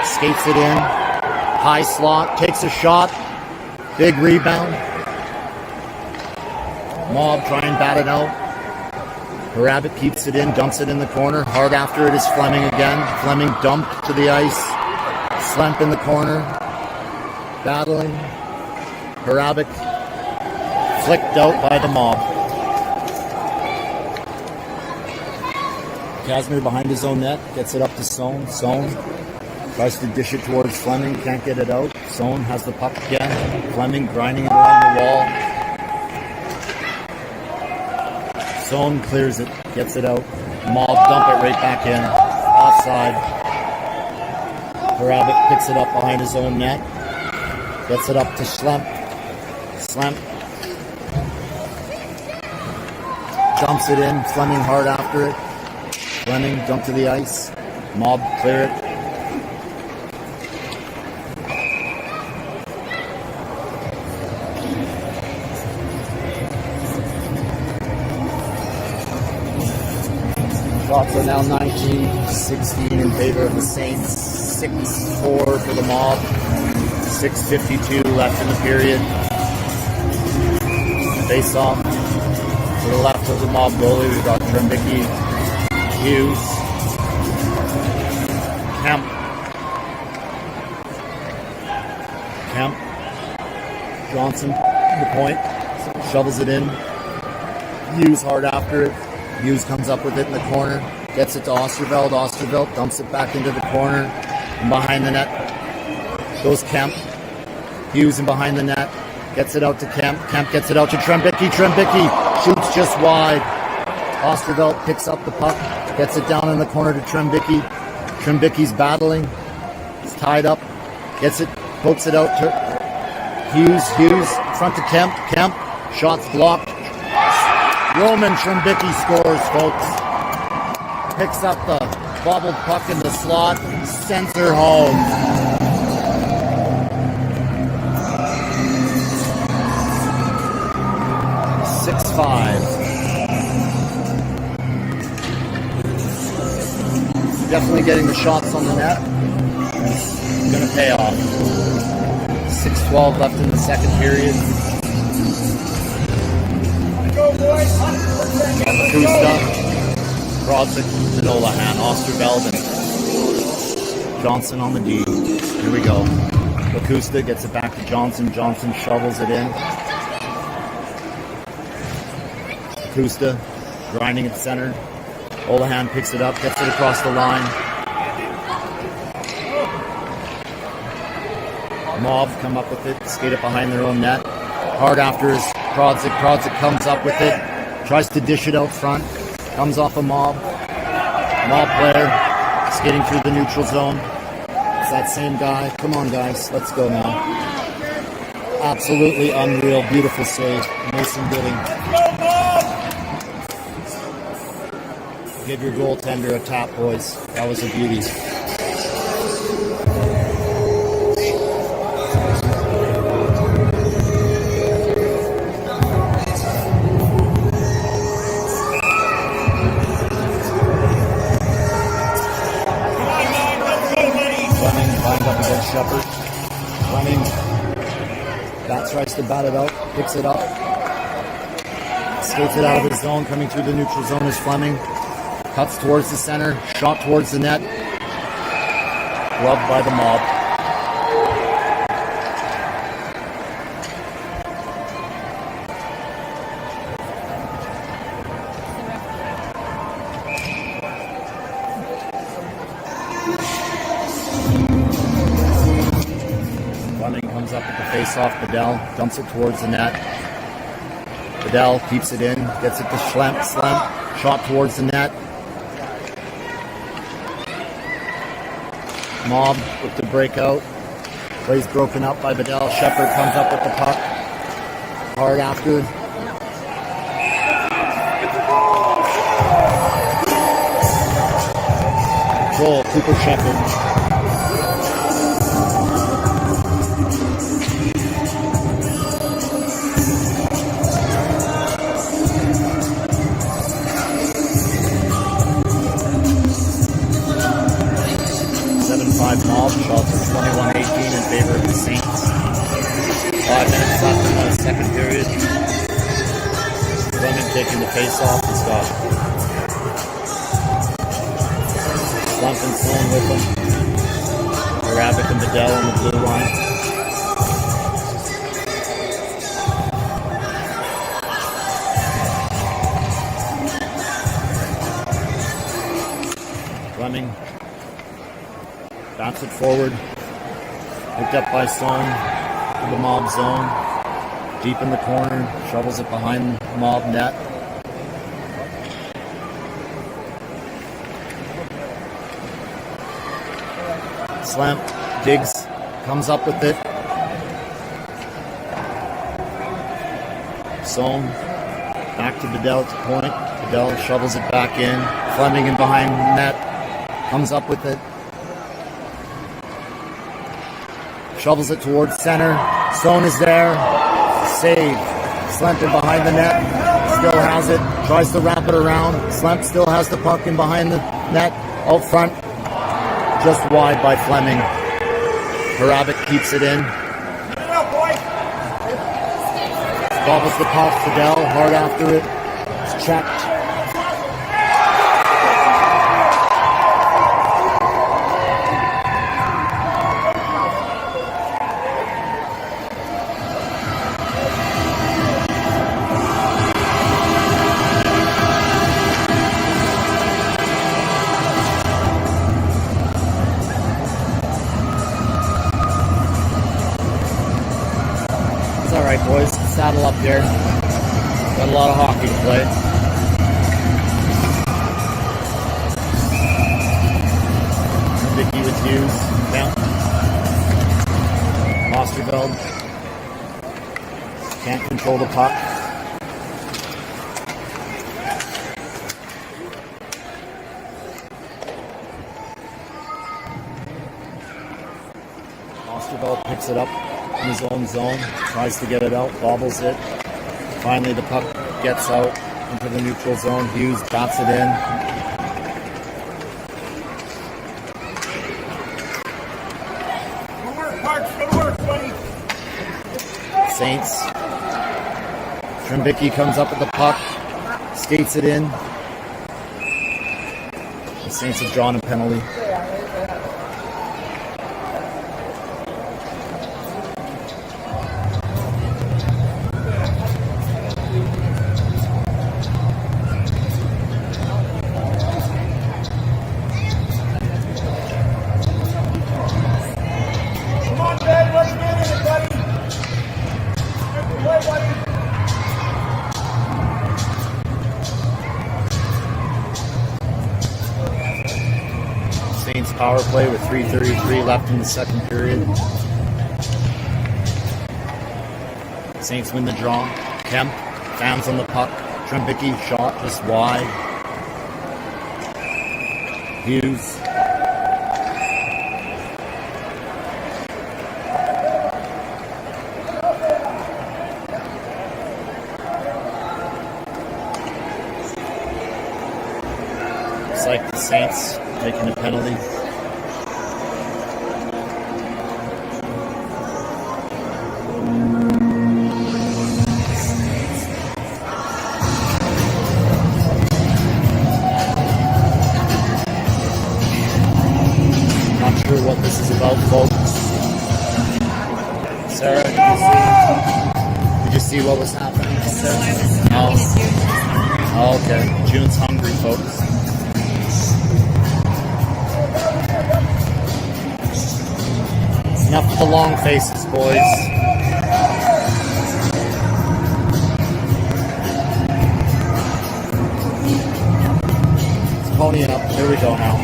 skates it in. High slot, takes a shot. Big rebound. Mob try and bat it out. Harabik keeps it in, dumps it in the corner. Hard after it is Fleming again. Fleming dumped to the ice. Slemp in the corner. Battling. Harabik flicked out by the Mob. Kashmir behind his own net. Gets it up to Sohn. Sohn tries to dish it towards Fleming. Can't get it out. Sohn has the puck again. Fleming grinding it along the wall. Sohn clears it. Gets it out. Mob dump it right back in. Offside. Harabik picks it up behind his own net. Gets it up to Slemp. Slemp dumps it in. Fleming hard after it. Fleming dump to the ice. Mob clear it. Shots are now 19-16 in favor of the Saints. 6-4 for the Mob. 6:52 left in the period. Face off to the left of the Mob goalie. We've got Trembicki, Hughes, Kemp, Johnson, the point, shovels it in. Hughes hard after it. Hughes comes up with it in the corner, gets it to Osterveld. Osterveld dumps it back into the corner, and behind the net goes Kemp. Hughes in behind the net, gets it out to Kemp. Kemp gets it out to Trembicki. Trembicki shoots just wide. Osterveld picks up the puck, gets it down in the corner to Trembicki. Trembicki's battling. He's tied up. Gets it, pokes it out to Hughes. Hughes, front to Kemp. Kemp, shots blocked. Roman Trembicki scores, folks. Picks up the bobbled puck in the slot, sends her home. Definitely getting the shots on the net. It's going to pay off. 6:12 left in the second period. Makusta, Brodzik, Manolahan, Osterveld, and Johnson on the D. Here we go. Makusta gets it back to Johnson. Johnson shovels it in. Makusta grinding at center. Olahan picks it up, gets it across the line. Mob come up with it, skate it behind their own net. Hard after is Brodzik. Brodzik comes up with it, tries to dish it out front, comes off a Mob. Mob player skating through the neutral zone. It's that same guy. Come on, guys, let's go now. Absolutely unreal, beautiful save. Mason Gooding. Give your goaltender a tap, boys. That was a beauty. Fleming lined up against Shepard. Fleming tries to bat it out, picks it up, skates it out of his zone. Coming through the neutral zone is Fleming. Cuts towards the center, shot towards the net. Gloved by the Mob. Fleming comes up with the face-off. Bedell dumps it towards the net. Bedell keeps it in, gets it to Schlemp. Shot towards the net. Mob with the breakout. Play's broken up by Bedell. Shepard comes up with the puck. Hard after. Goal, Cooper Shepard. Mob shots are 21-18 in favor of the Saints. 5 minutes left in the second period. Fleming taking the face-off. He's got Slump and Sloan with him. Arabic and Bedell on the blue line. Fleming bats it forward, picked up by Stone to the Mob zone, deep in the corner, shovels it behind the Mob net. Slam, digs, comes up with it. Stone, back to Bedell at the point. Bedell shovels it back in. Fleming in behind net, comes up with it. Shovels it towards center. Stone is there. Save. Slammed in behind the net. still has it, tries to wrap it around. Slemp still has the puck in behind the net, out front, just wide by Fleming. Harabik keeps it in. Bobbles the puck, Fidel, hard after it. It's checked. Alright boys, saddle up here. Got a lot of hockey to play. Vicky with Hughes. Down. Osterveld. Can't control the puck. Osterveld picks it up in his own zone, tries to get it out, bobbles it. Finally the puck gets out into the neutral zone. Hughes bats it in. Good work, Parks. Good work, buddy. Saints. Trimbicki comes up with the puck, skates it in. The Saints have drawn a penalty. Saints power play with 3:33 left in the second period. Saints win the draw. Kemp, fans on the puck. Trimbicki shot just wide. Hughes. Looks like the Saints taking a penalty. Not sure what this is about, folks. Sarah, did you see what was happening? Oh, okay. June's hungry, folks. Enough of the long faces, boys. Let's pony up. Here we go now.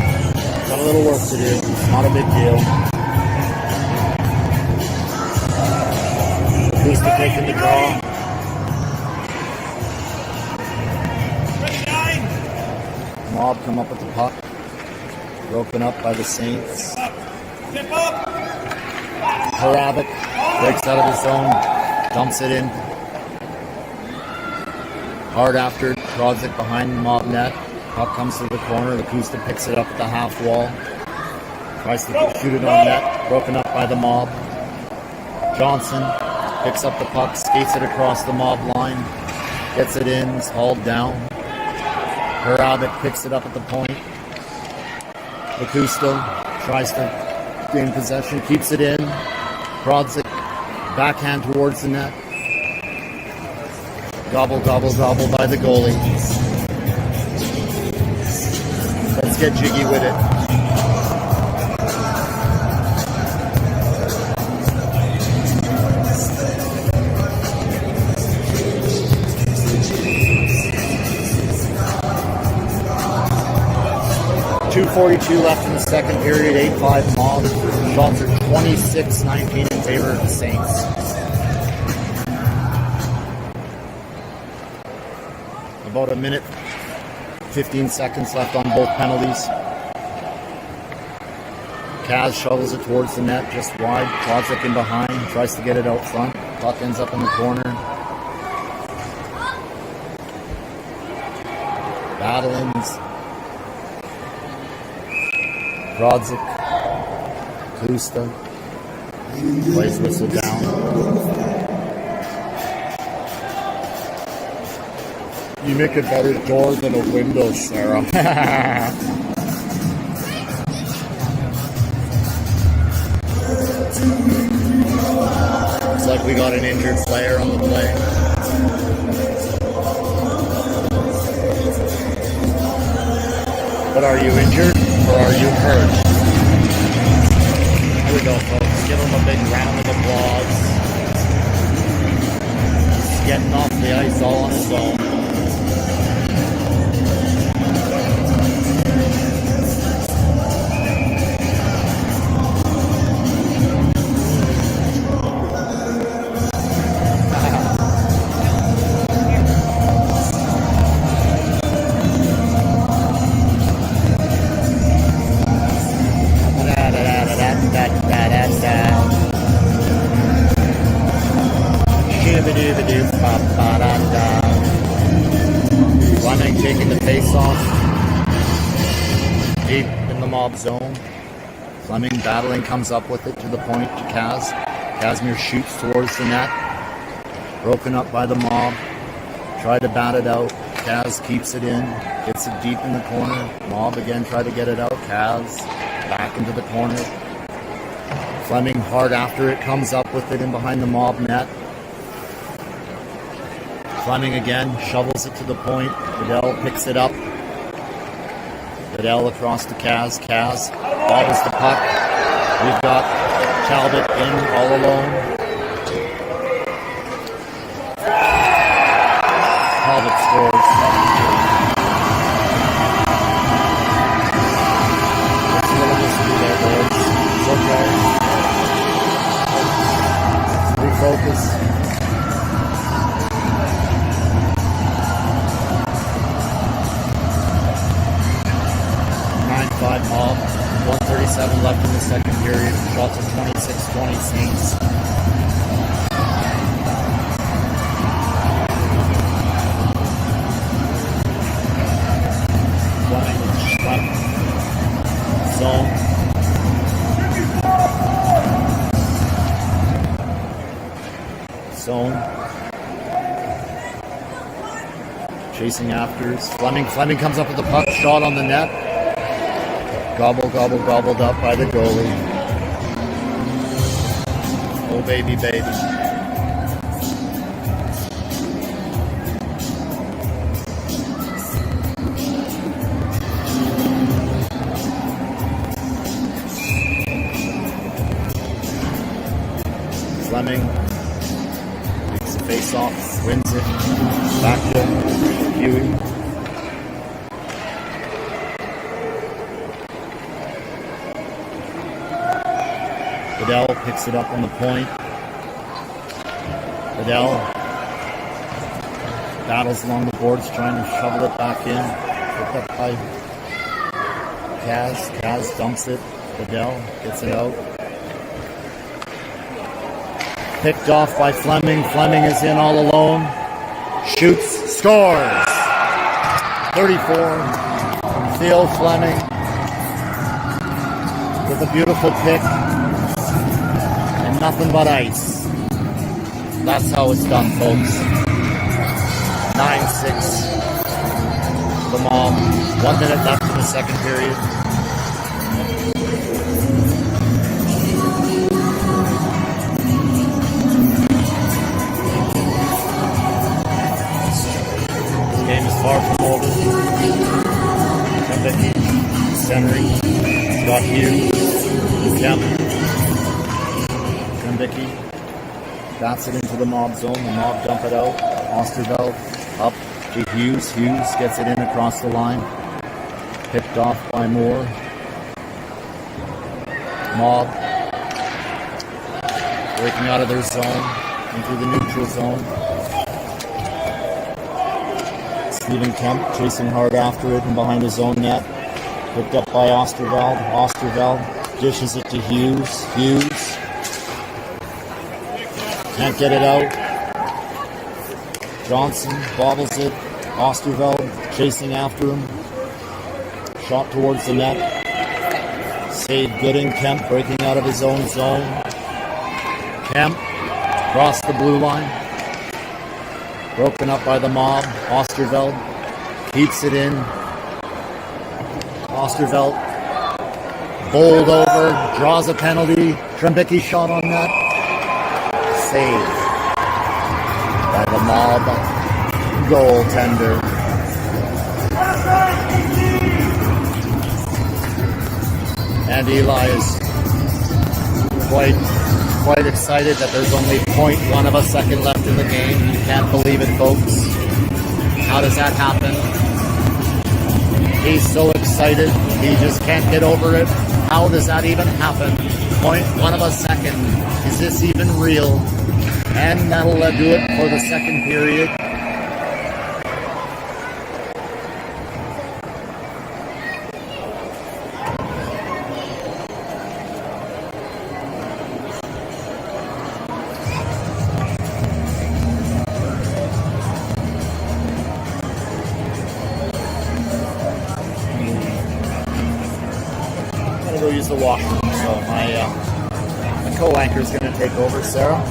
Got a little work to do. Not a big deal. Acoustic taking the draw. Mob come up with the puck. Broken up by the Saints. Step up. Harabik breaks out of his zone, dumps it in. Hard after, Brodzik behind the Mob net. Puck comes to the corner, Lacusta picks it up at the half wall. Tries to shoot it on net, broken up by the Mob. Johnson picks up the puck, skates it across the Mob line, gets it in, is hauled down. Harabik picks it up at the point. Lacusta tries to gain possession, keeps it in. Brodzik, backhand towards the net. Gobble, gobble, gobble by the goalie. Let's get jiggy with it. .242 left in the second period, 8-5 Mob. Shots are 26-19 in favor of the Saints. About a minute, 15 seconds left on both penalties. Kaz shovels it towards the net, just wide. Brodzik in behind, tries to get it out front. Puck ends up in the corner. battling. Brodzik, Kusta, plays whistle down. You make a better door than a window, Sarah. Looks like we got an injured player on the play. But are you injured or are you hurt? Here we go, folks. Give him a big round of applause. He's getting off the ice all on his own. Fleming taking the face off. Deep in the mob zone. Fleming battling, comes up with it to the point to Kaz. Casimir shoots towards the net. Broken up by the mob. Tried to bat it out. Kaz keeps it in. Gets it deep in the corner. Mob again try to get it out. Kaz back into the corner. Fleming hard after it, comes up with it in behind the mob net. Fleming again, shovels it to the point. Goodell picks it up. Goodell across to Kaz. Kaz bobbles the puck. We've got Talbot in all alone. Talbot scores. It's a little risky there, boys. It's okay. Refocus. 9-5 Mob, 1:37 left in the second period. Shots of 26-20 Saints. Fleming left zone. Zone. Chasing afters. Fleming comes up with the puck. Shot on the net. Gobbled up by the goalie. Oh, baby. Fleming takes the face off, wins it. Back to Huey. Goodell picks it up on the point. Goodell battles along the boards, trying to shovel it back in. Picked up by Kaz. Kaz dumps it. Goodell gets it out. Picked off by Fleming. Fleming is in all alone. Shoots, scores. 34. Theo Fleming with a beautiful pick. Nothing but ice. That's how it's done, folks. 9-6. The Mob. 1 minute left in the second period. This game is far from over. Kembicki centering. Got Hughes. Kemp. Vicky bats it into the Mob zone. The Mob dump it out. Osterveld up to Hughes. Hughes gets it in across the line. Picked off by Moore. Mob breaking out of their zone into the neutral zone. Stephen Kemp chasing hard after it and behind his own net. Picked up by Osterveld. Osterveld dishes it to Hughes. Hughes can't get it out. Johnson bobbles it. Osterveld chasing after him. Shot towards the net. Save Gooding. Kemp breaking out of his own zone. Kemp across the blue line. Broken up by the mob. Osterveld keeps it in. Osterveld bowled over, draws a penalty. Trembicki shot on net. Save by the mob goaltender. And Eli is quite excited that there's only 0.1 of a second left in the game. You can't believe it, folks. How does that happen? He's so excited. He just can't get over it. How does that even happen? 0.1 of a second. Is this even real? And that'll do it for the second period. Go use the washroom, so my co-anchor is going to take over, Sarah.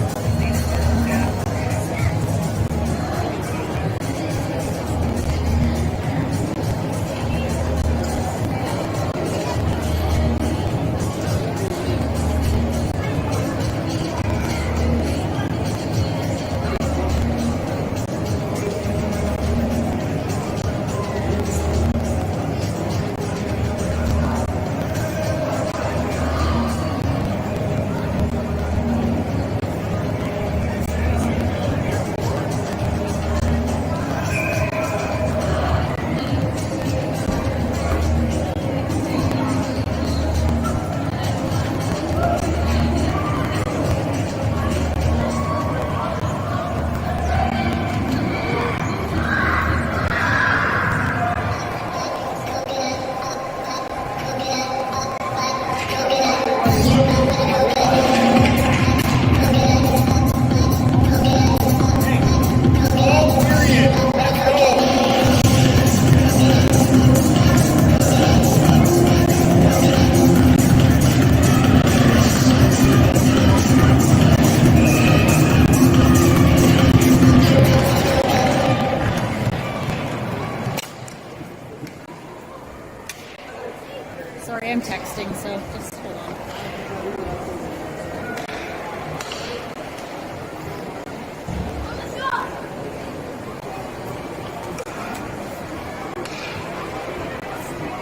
Sorry, I'm texting, so just hold on.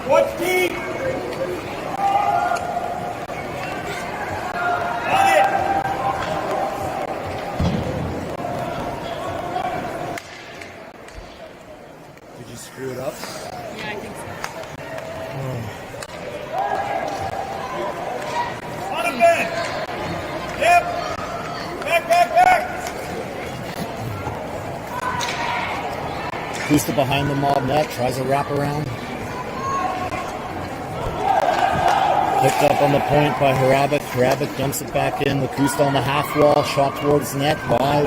What's deep? On it! Did you screw it up? Yeah, I think so. On the bend! Yep! Back! Kusta behind the mob net, tries a wraparound. Picked up on the point by Harabik. Harabik dumps it back in. Kusta on the half wall, shot towards the net. Wide.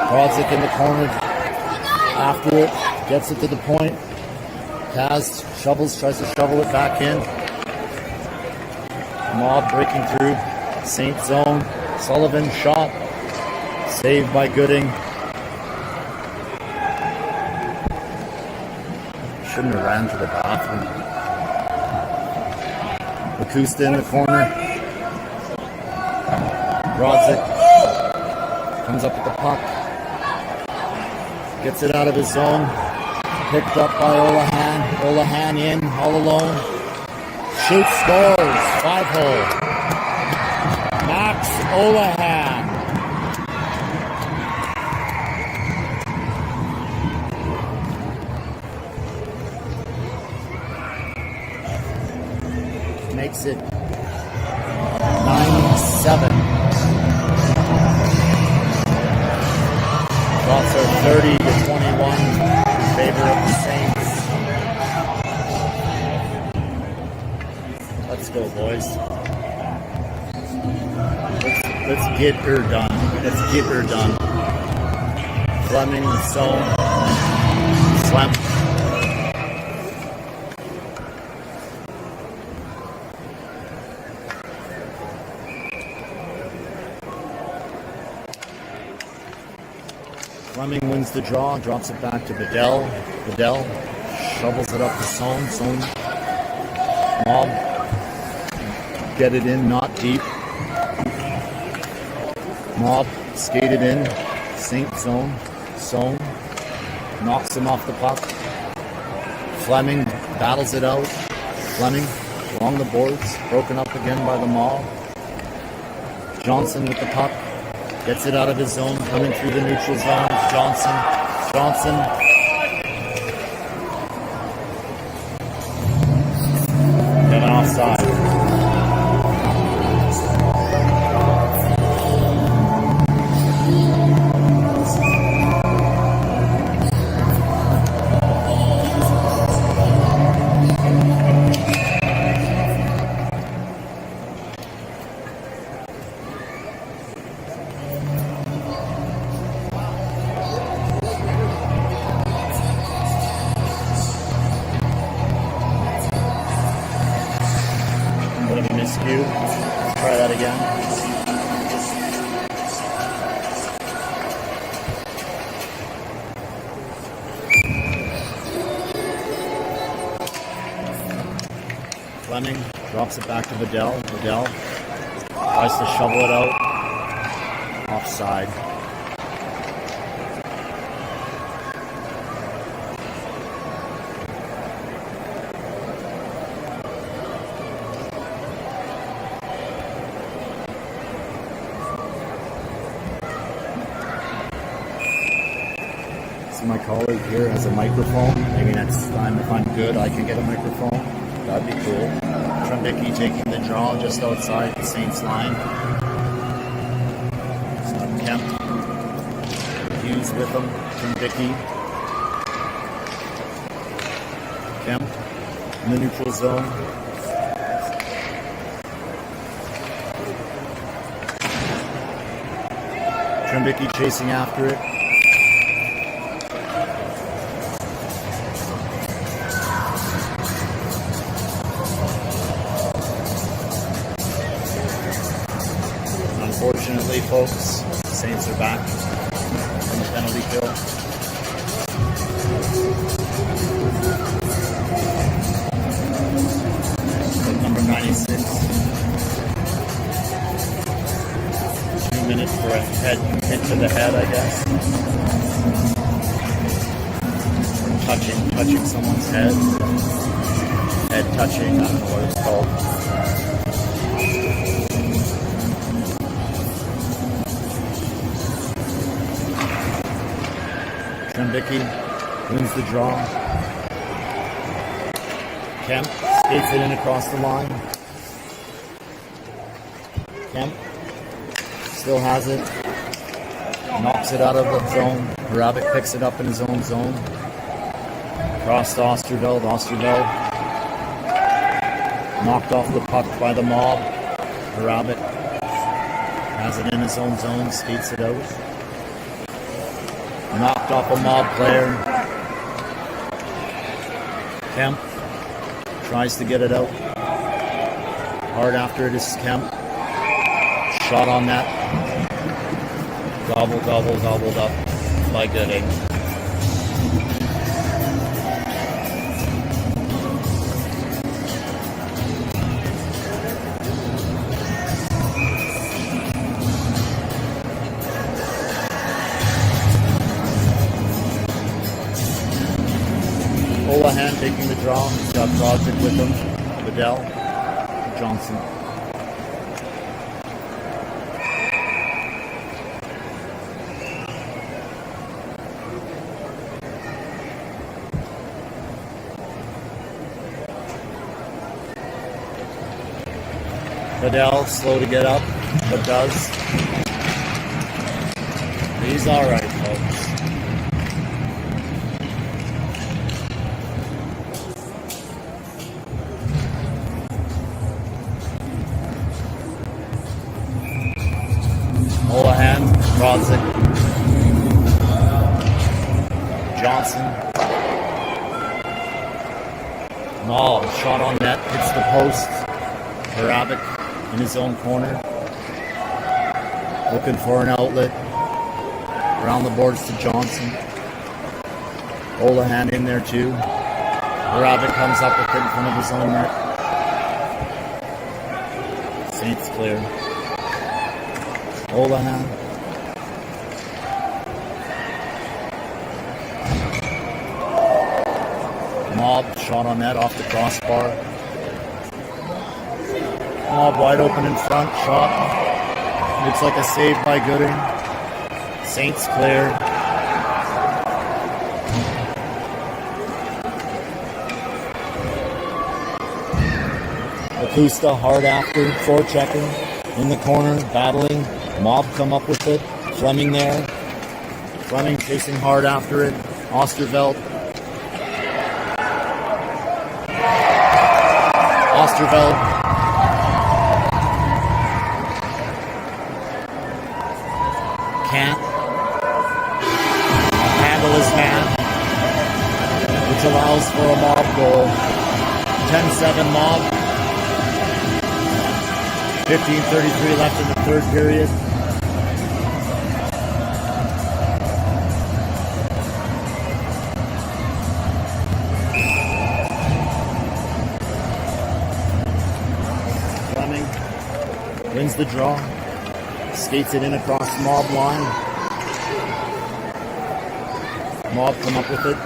Brodzik in the corner. After it, gets it to the point. Kaz tries to shovel it back in. Mob breaking through. Saint zone. Sullivan shot. Saved by Gooding. Shouldn't have ran to the bathroom. Kusta in the corner. Brodzik comes up with the puck. Gets it out of his zone. Picked up by Olahan. Olahan in, all alone. Shoots, scores. 5-hole. Max Olahan. Makes it 9-7. Shots are 30-21 in favor of the Saints. Let's go, boys. Let's get her done. Let's get her done. Fleming, zone. Slam. Fleming wins the draw, drops it back to Bedell. Bedell shovels it up to Sohn. Sohn. Mob. Get it in, not deep. Mob skated in. Saint zone. Sohn knocks him off the puck. Fleming battles it out. Fleming along the boards, broken up again by the Mob. Johnson with the puck. Gets it out of his zone, coming through the neutral zone. Johnson. And an offside. Miscue. Try that again. Fleming drops it back to Bedell. Bedell tries to shovel it out. Offside. My colleague here has a microphone. Maybe next time, if I'm good, I can get a microphone. That'd be cool. Trembicki taking the draw just outside the Saints line. So Kemp. Hughes with him. Trembicki. Kemp in the neutral zone. Trembicki chasing after it. Unfortunately, folks, the Saints are back from the penalty kill. But number 96. 2 minutes for a head hit to the head, I guess. Touching someone's head. Head touching, I don't know what it's called. Trembicki wins the draw. Kemp skates it in across the line. Kemp still has it. Knocks it out of the zone. Harabik picks it up in his own zone. Across to Osterveld. Osterveld knocked off the puck by the Mob. Harabik has it in his own zone. Skates it out. Knocked off a Mob player. Kemp tries to get it out. Hard after it is Kemp. Shot on net. Gobbled up by Gooding. Holohan taking the draw. He's got Broderick with him. Bedell. Johnson. Bedell slow to get up, but does. He's all right, folks. Holohan, Brodzik, Johnson, Maul, shot on net, hits the post. Harabik in his own corner, looking for an outlet. Around the boards to Johnson. Olahan in there too. Rabbit comes up with it in front of his own net. Saints clear. Olahan. Mob shot on net off the crossbar. Mob wide open in front, shot. Looks like a save by Gooding. Saints clear. Acosta hard after, forechecking in the corner, battling. Mob come up with it. Fleming there. Fleming chasing hard after it. Osterveld. Osterveld. Can't handle his man, which allows for a Mob goal. 10-7 Mob. 15:33 left in the third period. Fleming wins the draw. Skates it in across the Mob line. Mob come up with it.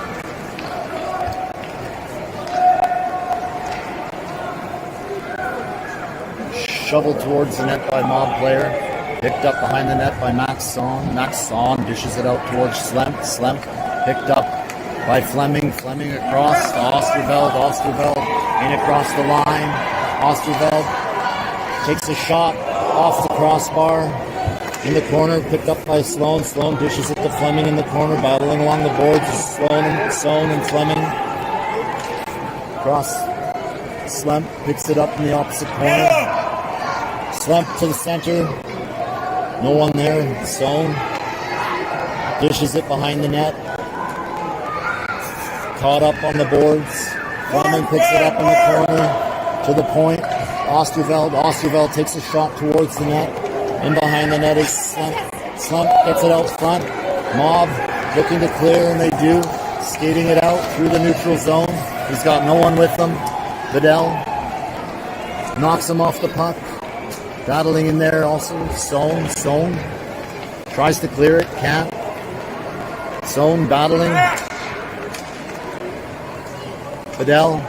Shoveled towards the net by Mob player. Picked up behind the net by Max Son. Max Son dishes it out towards Slemp. Slemp picked up by Fleming. Fleming across to Osterveld. Osterveld in across the line. Osterveld takes a shot off the crossbar. In the corner, picked up by Sloan. Sloan dishes it to Fleming in the corner, battling along the boards. Sloan and Fleming. Cross. Slemp picks it up in the opposite corner. Slemp to the center. No one there. Sloan dishes it behind the net. Caught up on the boards. Fleming picks it up in the corner to the point. Osterveld. Osterveld takes a shot towards the net. In behind the net is Slump. Slump gets it out front. Mob looking to clear, and they do. Skating it out through the neutral zone. He's got no one with him. Vidal knocks him off the puck. Battling in there also. Sohn tries to clear it. Can't. Sohn battling. Vidal.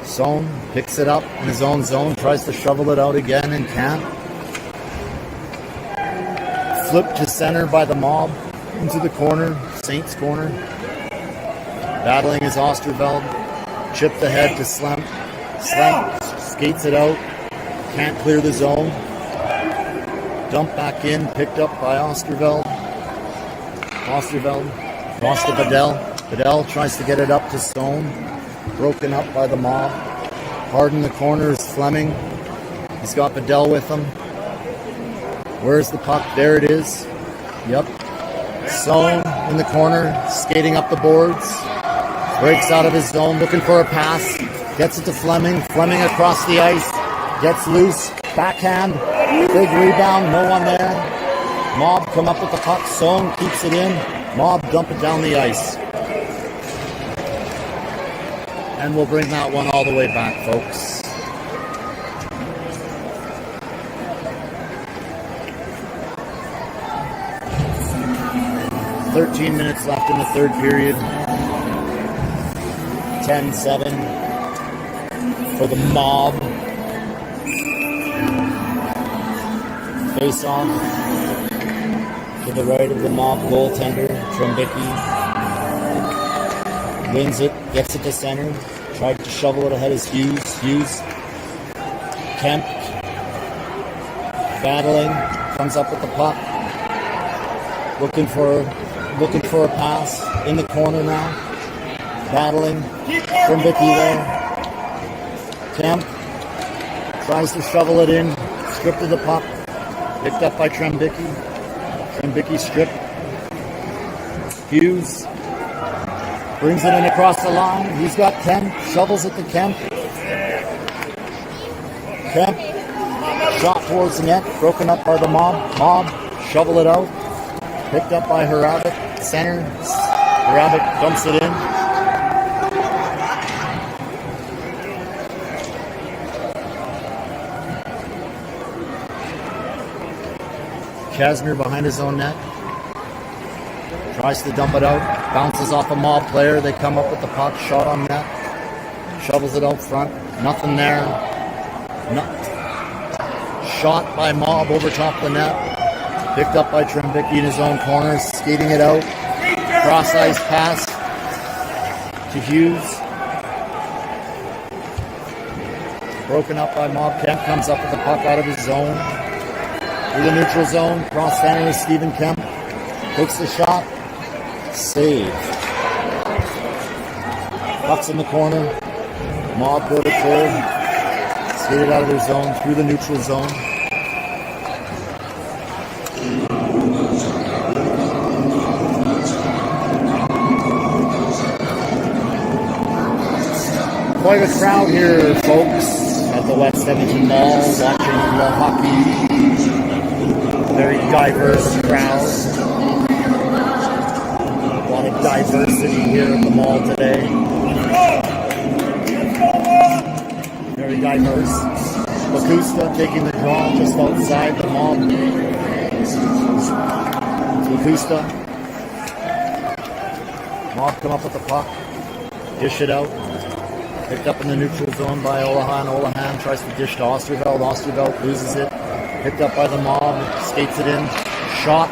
Sohn picks it up in his own zone, tries to shovel it out again and can't. Flipped to center by the Mob into the corner, Saints corner. Battling is Osterveld. Chipped ahead to Slump. Slump skates it out, can't clear the zone. Dump back in, picked up by Osterveld. Osterveld lost to Vidal. Vidal tries to get it up to Stone. Broken up by the Mob. Hard in the corner is Fleming. He's got Vidal with him. Where's the puck? There it is. Yep. Sohn in the corner, skating up the boards. Breaks out of his zone, looking for a pass. Gets it to Fleming. Fleming across the ice. Gets loose. Backhand. Big rebound. No one there. Mob come up with the puck. Sohn keeps it in. Mob dump it down the ice. And we'll bring that one all the way back, folks. "13 minutes left in the third period. 10-7 for the Mob. Face off to the right of the Mob goaltender, Trembicki. Wins it, gets it to center. Tried to shovel it ahead as Hughes. Kemp battling, comes up with the puck. Looking for a pass in the corner now. Battling from Vicky there. Kemp tries to shovel it in. Stripped of the puck. Picked up by Trembicki. Trembicki stripped. Hughes brings it in across the line. He's got Kemp. Shovels it to Kemp. Kemp towards the net, broken up by the Mob. Mob, shovel it out. Picked up by Harabic, center. Harabic dumps it in. Casimir behind his own net. Tries to dump it out. Bounces off a Mob player. They come up with the puck. Shot on net. Shovels it out front. Nothing there. Shot by Mob over top the net. Picked up by Trembicki in his own corner. Skating it out. Cross ice pass to Hughes. Broken up by Mob. Kemp comes up with the puck out of his zone. Through the neutral zone. Cross center is Stephen Kemp. Takes the shot. Save. Puck's in the corner. Mob go to clear. Skated out of their zone. Through the neutral zone. Quite a crowd here, folks, at the West Edmonton Mall, watching the hockey. Very diverse crowd. A lot of diversity here at the mall today. Very diverse. Lacusta taking the draw just outside the Mob. Lacusta. Mob come up with the puck. Dish it out. Picked up in the neutral zone by Olahan. Olahan tries to dish to Osterveld. Osterveld loses it. Picked up by the Mob. Skates it in. Shot.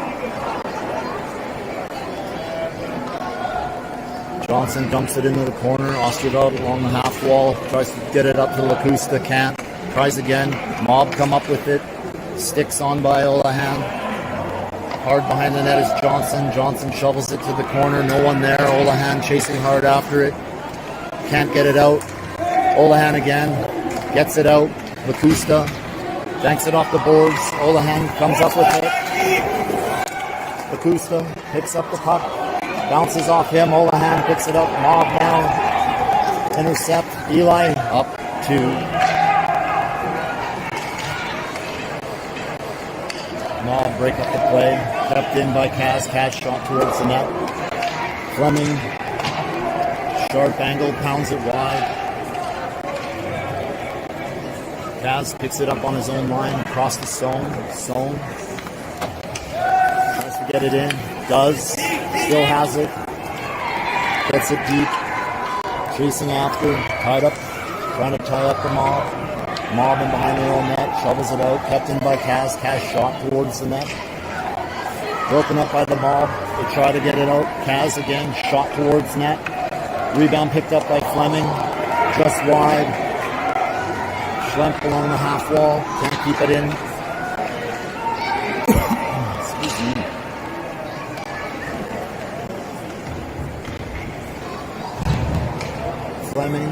Johnson dumps it into the corner. Osterveld along the half wall. Tries to get it up to Lacusta. Can't. Tries again. Mob come up with it. Sticks on by Olahan. Hard behind the net is Johnson. Johnson shovels it to the corner. No one there. Olahan chasing hard after it. Can't get it out. Olahan again. Gets it out. Lacusta banks it off the boards. Olahan comes up with it. Lacusta picks up the puck. Bounces off him. Olahan picks it up. Mob now. Intercept. Eli up 2. Mob break up the play. Kept in by Kaz. Kaz shot towards the net. Fleming. Sharp angle, pounds it wide. Kaz picks it up on his own line, across the zone. Tries to get it in. Does. Still has it. Gets it deep. Chasing after. Tied up. Trying to tie up the Mob. Mob in behind their own net. Shovels it out. Kept in by Kaz. Kaz shot towards the net. Broken up by the Mob. They try to get it out. Kaz again. Shot towards net. Rebound picked up by Fleming, just wide. Schlemp along the half wall, can't keep it in. Excuse me. Fleming,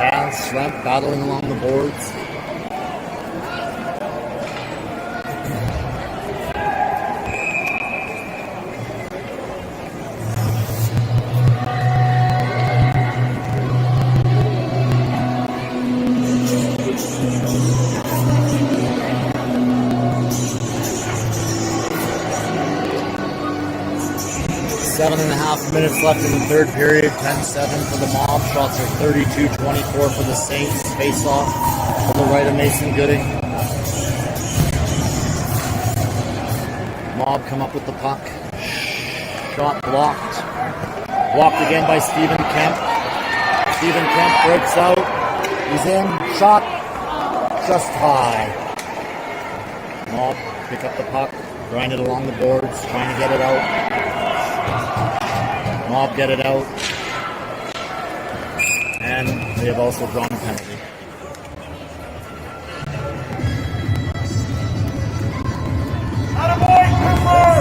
Kaz, Schlemp battling along the boards. 7.5 minutes left in the third period. 10-7 for the Mob. Shots are 32-24 for the Saints. Face off to the right of Mason Gooding. Mob come up with the puck. Shot blocked. Blocked again by Stephen Kemp. Stephen Kemp breaks out. He's in. Shot just high. Mob pick up the puck. Grind it along the boards. Trying to get it out. Mob get it out. And they have also drawn a penalty. Attaboy, Cooper!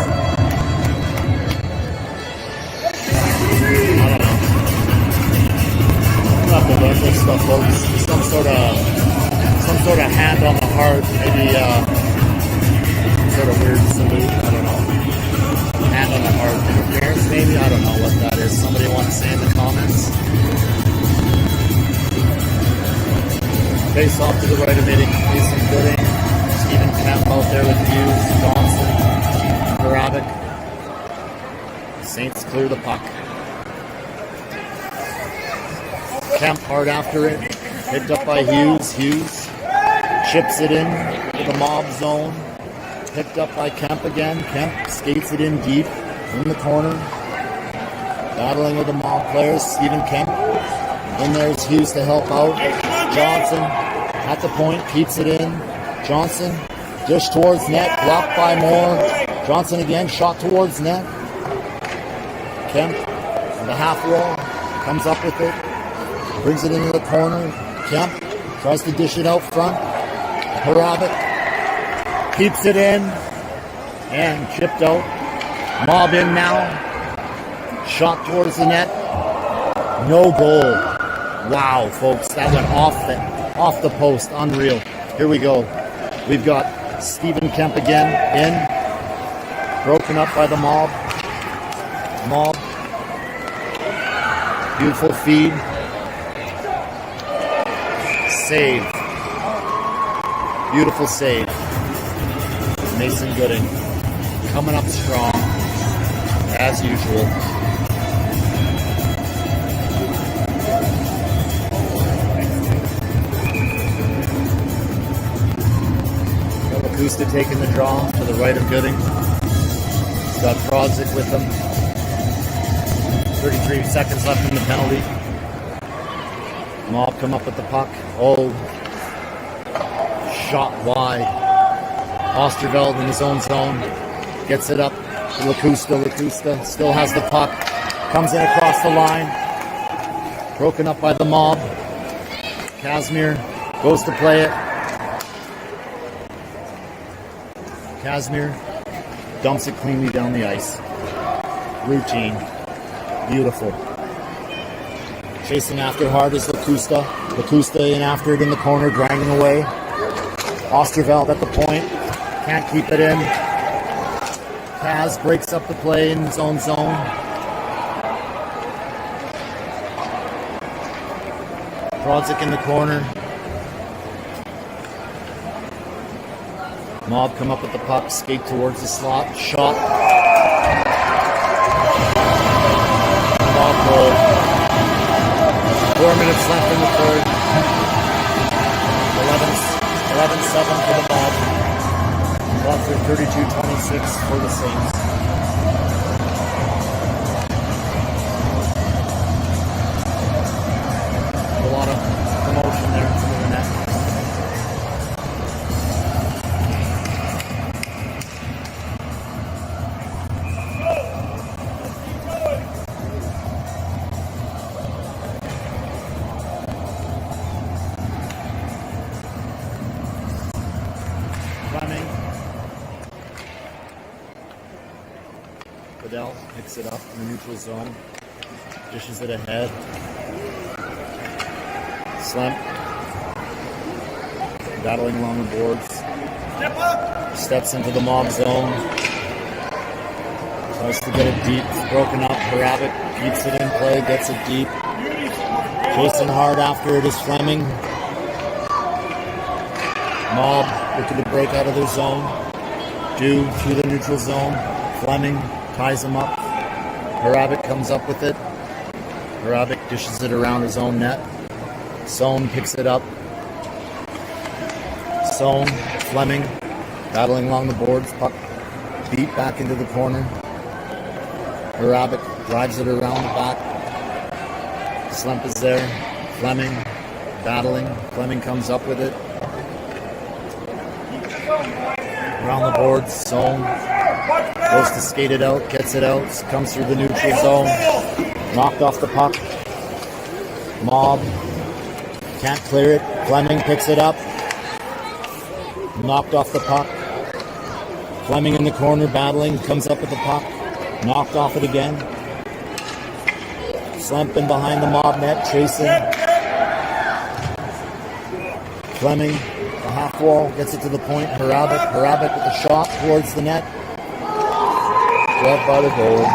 Not the local stuff, folks. Some sort of hand on the heart, maybe sort of weird salute. I don't know. Hand on the heart interference, maybe. I don't know what that is. Somebody want to say in the comments. Face off to the right of Mason Gooding. Stephen out there with Hughes, Johnson, Harabic. Saints clear the puck. Kemp hard after it. Picked up by Hughes. Hughes chips it in to the mob zone. Picked up by Kemp again. Kemp skates it in deep in the corner. Battling with the mob players. Stephen Kemp. Then there's Hughes to help out. Johnson at the point, keeps it in. Johnson, dish towards net, blocked by Moore. Johnson again, shot towards net. Kemp, the half wall, comes up with it. Brings it into the corner. Kemp tries to dish it out front. Harabic keeps it in and chipped out. Mob in now. Shot towards the net. No goal. Wow, folks, that went off the post. Unreal. Here we go. We've got Stephen Kemp again in. Broken up by the mob. Mob. Beautiful feed. Save. Beautiful save. Mason Gooding coming up strong as usual. Lakusta taking the draw to the right of Gooding. He's got Prodzic with him. 33 seconds left in the penalty. Mob come up with the puck. Oh, shot wide. Osterveld in his own zone. Gets it up to Lakusta. Lakusta still has the puck. Comes in across the line. Broken up by the mob. Casimir goes to play it. Casimir dumps it cleanly down the ice. Routine. Beautiful. Chasing after hard is Lakusta. Lakusta in after it in the corner, grinding away. Osterveld at the point. Can't keep it in. Kaz breaks up the play in his own zone. Prodzic in the corner. Mob come up with the puck, skate towards the slot, shot. Mob goal. 4 minutes left in the third. 11-7 for the Mob. Mob for 32-26 for the Saints. A lot of commotion there in front of the net. Fidel picks it up in the neutral zone, dishes it ahead. Slemp battling along the boards, steps into the mob zone, tries to get it deep, it's broken up. Harabic keeps it in play, gets it deep. Chasing hard after it is Fleming. Mob looking to break out of their zone. Due through the neutral zone. Fleming ties him up. Harabic comes up with it. Harabic dishes it around his own net. Sohn picks it up. Sohn, Fleming, battling along the boards. Puck beat back into the corner. Harabic drives it around the back. Slump is there. Fleming battling. Fleming comes up with it. Around the boards, Sohn goes to skate it out, gets it out, comes through the neutral zone, knocked off the puck. Mob can't clear it. Fleming picks it up, knocked off the puck. Fleming in the corner battling, comes up with the puck, knocked off it again. Slump in behind the Mob net, chasing. Fleming, the half wall, gets it to the point. Harabic with a shot towards the net. Grabbed by the goal.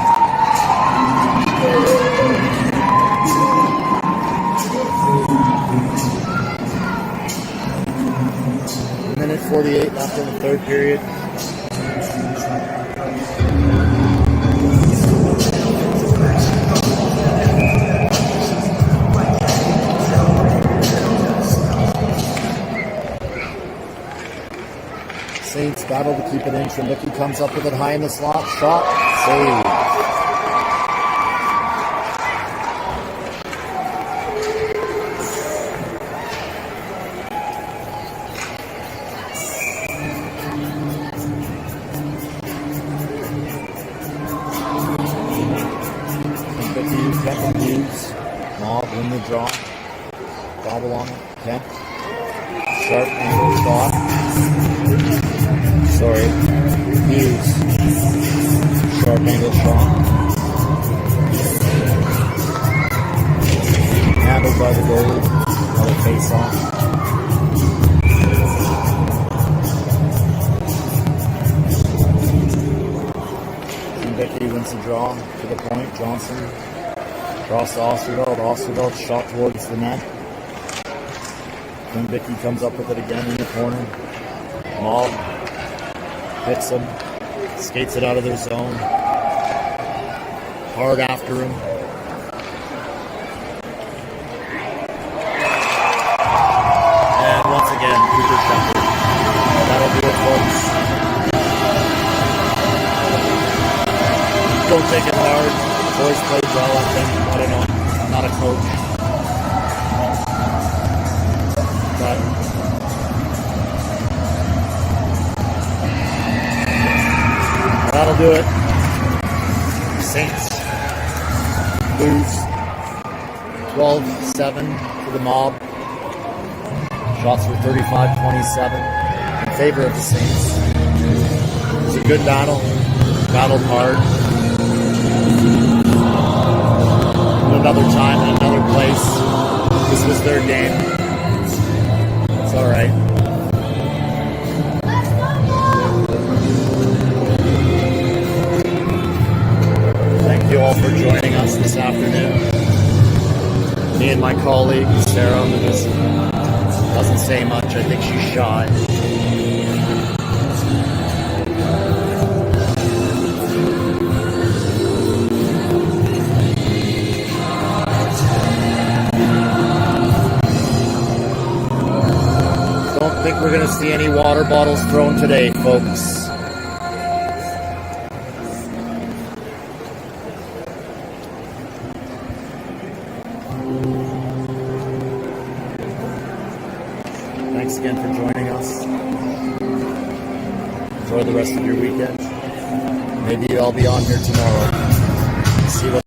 Minute 14 6:48 left in the third period. Saints battle to keep it in. Trembicki comes up with it high in the slot. Shot. Save. Trembicki, Kemp Hughes. Mob win the draw. Gobble on it. Kemp. Sharp angle shot. Sorry. Hughes. Sharp angle shot. Handled by the goalie. Another face off. Trembicki wins the draw to the point. Johnson across to Osterveld. Osterveld shot towards the net. Trembicki comes up with it again in the corner. Mob hits him, skates it out of their zone. Hard after him. And once again, Cooper Shepherd. That'll do it, folks. Don't take it hard. Boys played well, I think. I don't know. I'm not a coach. But that'll do it. Saints lose 12-7 to the Mob. Shots were 35-27 in favor of the Saints. It was a good battle. Battled hard. Another time, in another place. This was their game. It's all right. Thank you all for joining us this afternoon. Me and my colleague, Sarah, who doesn't say much. I think she's shy. Don't think we're going to see any water bottles thrown today, folks. Thanks again for joining us. Enjoy the rest of your weekend. Maybe I'll be on here tomorrow. See what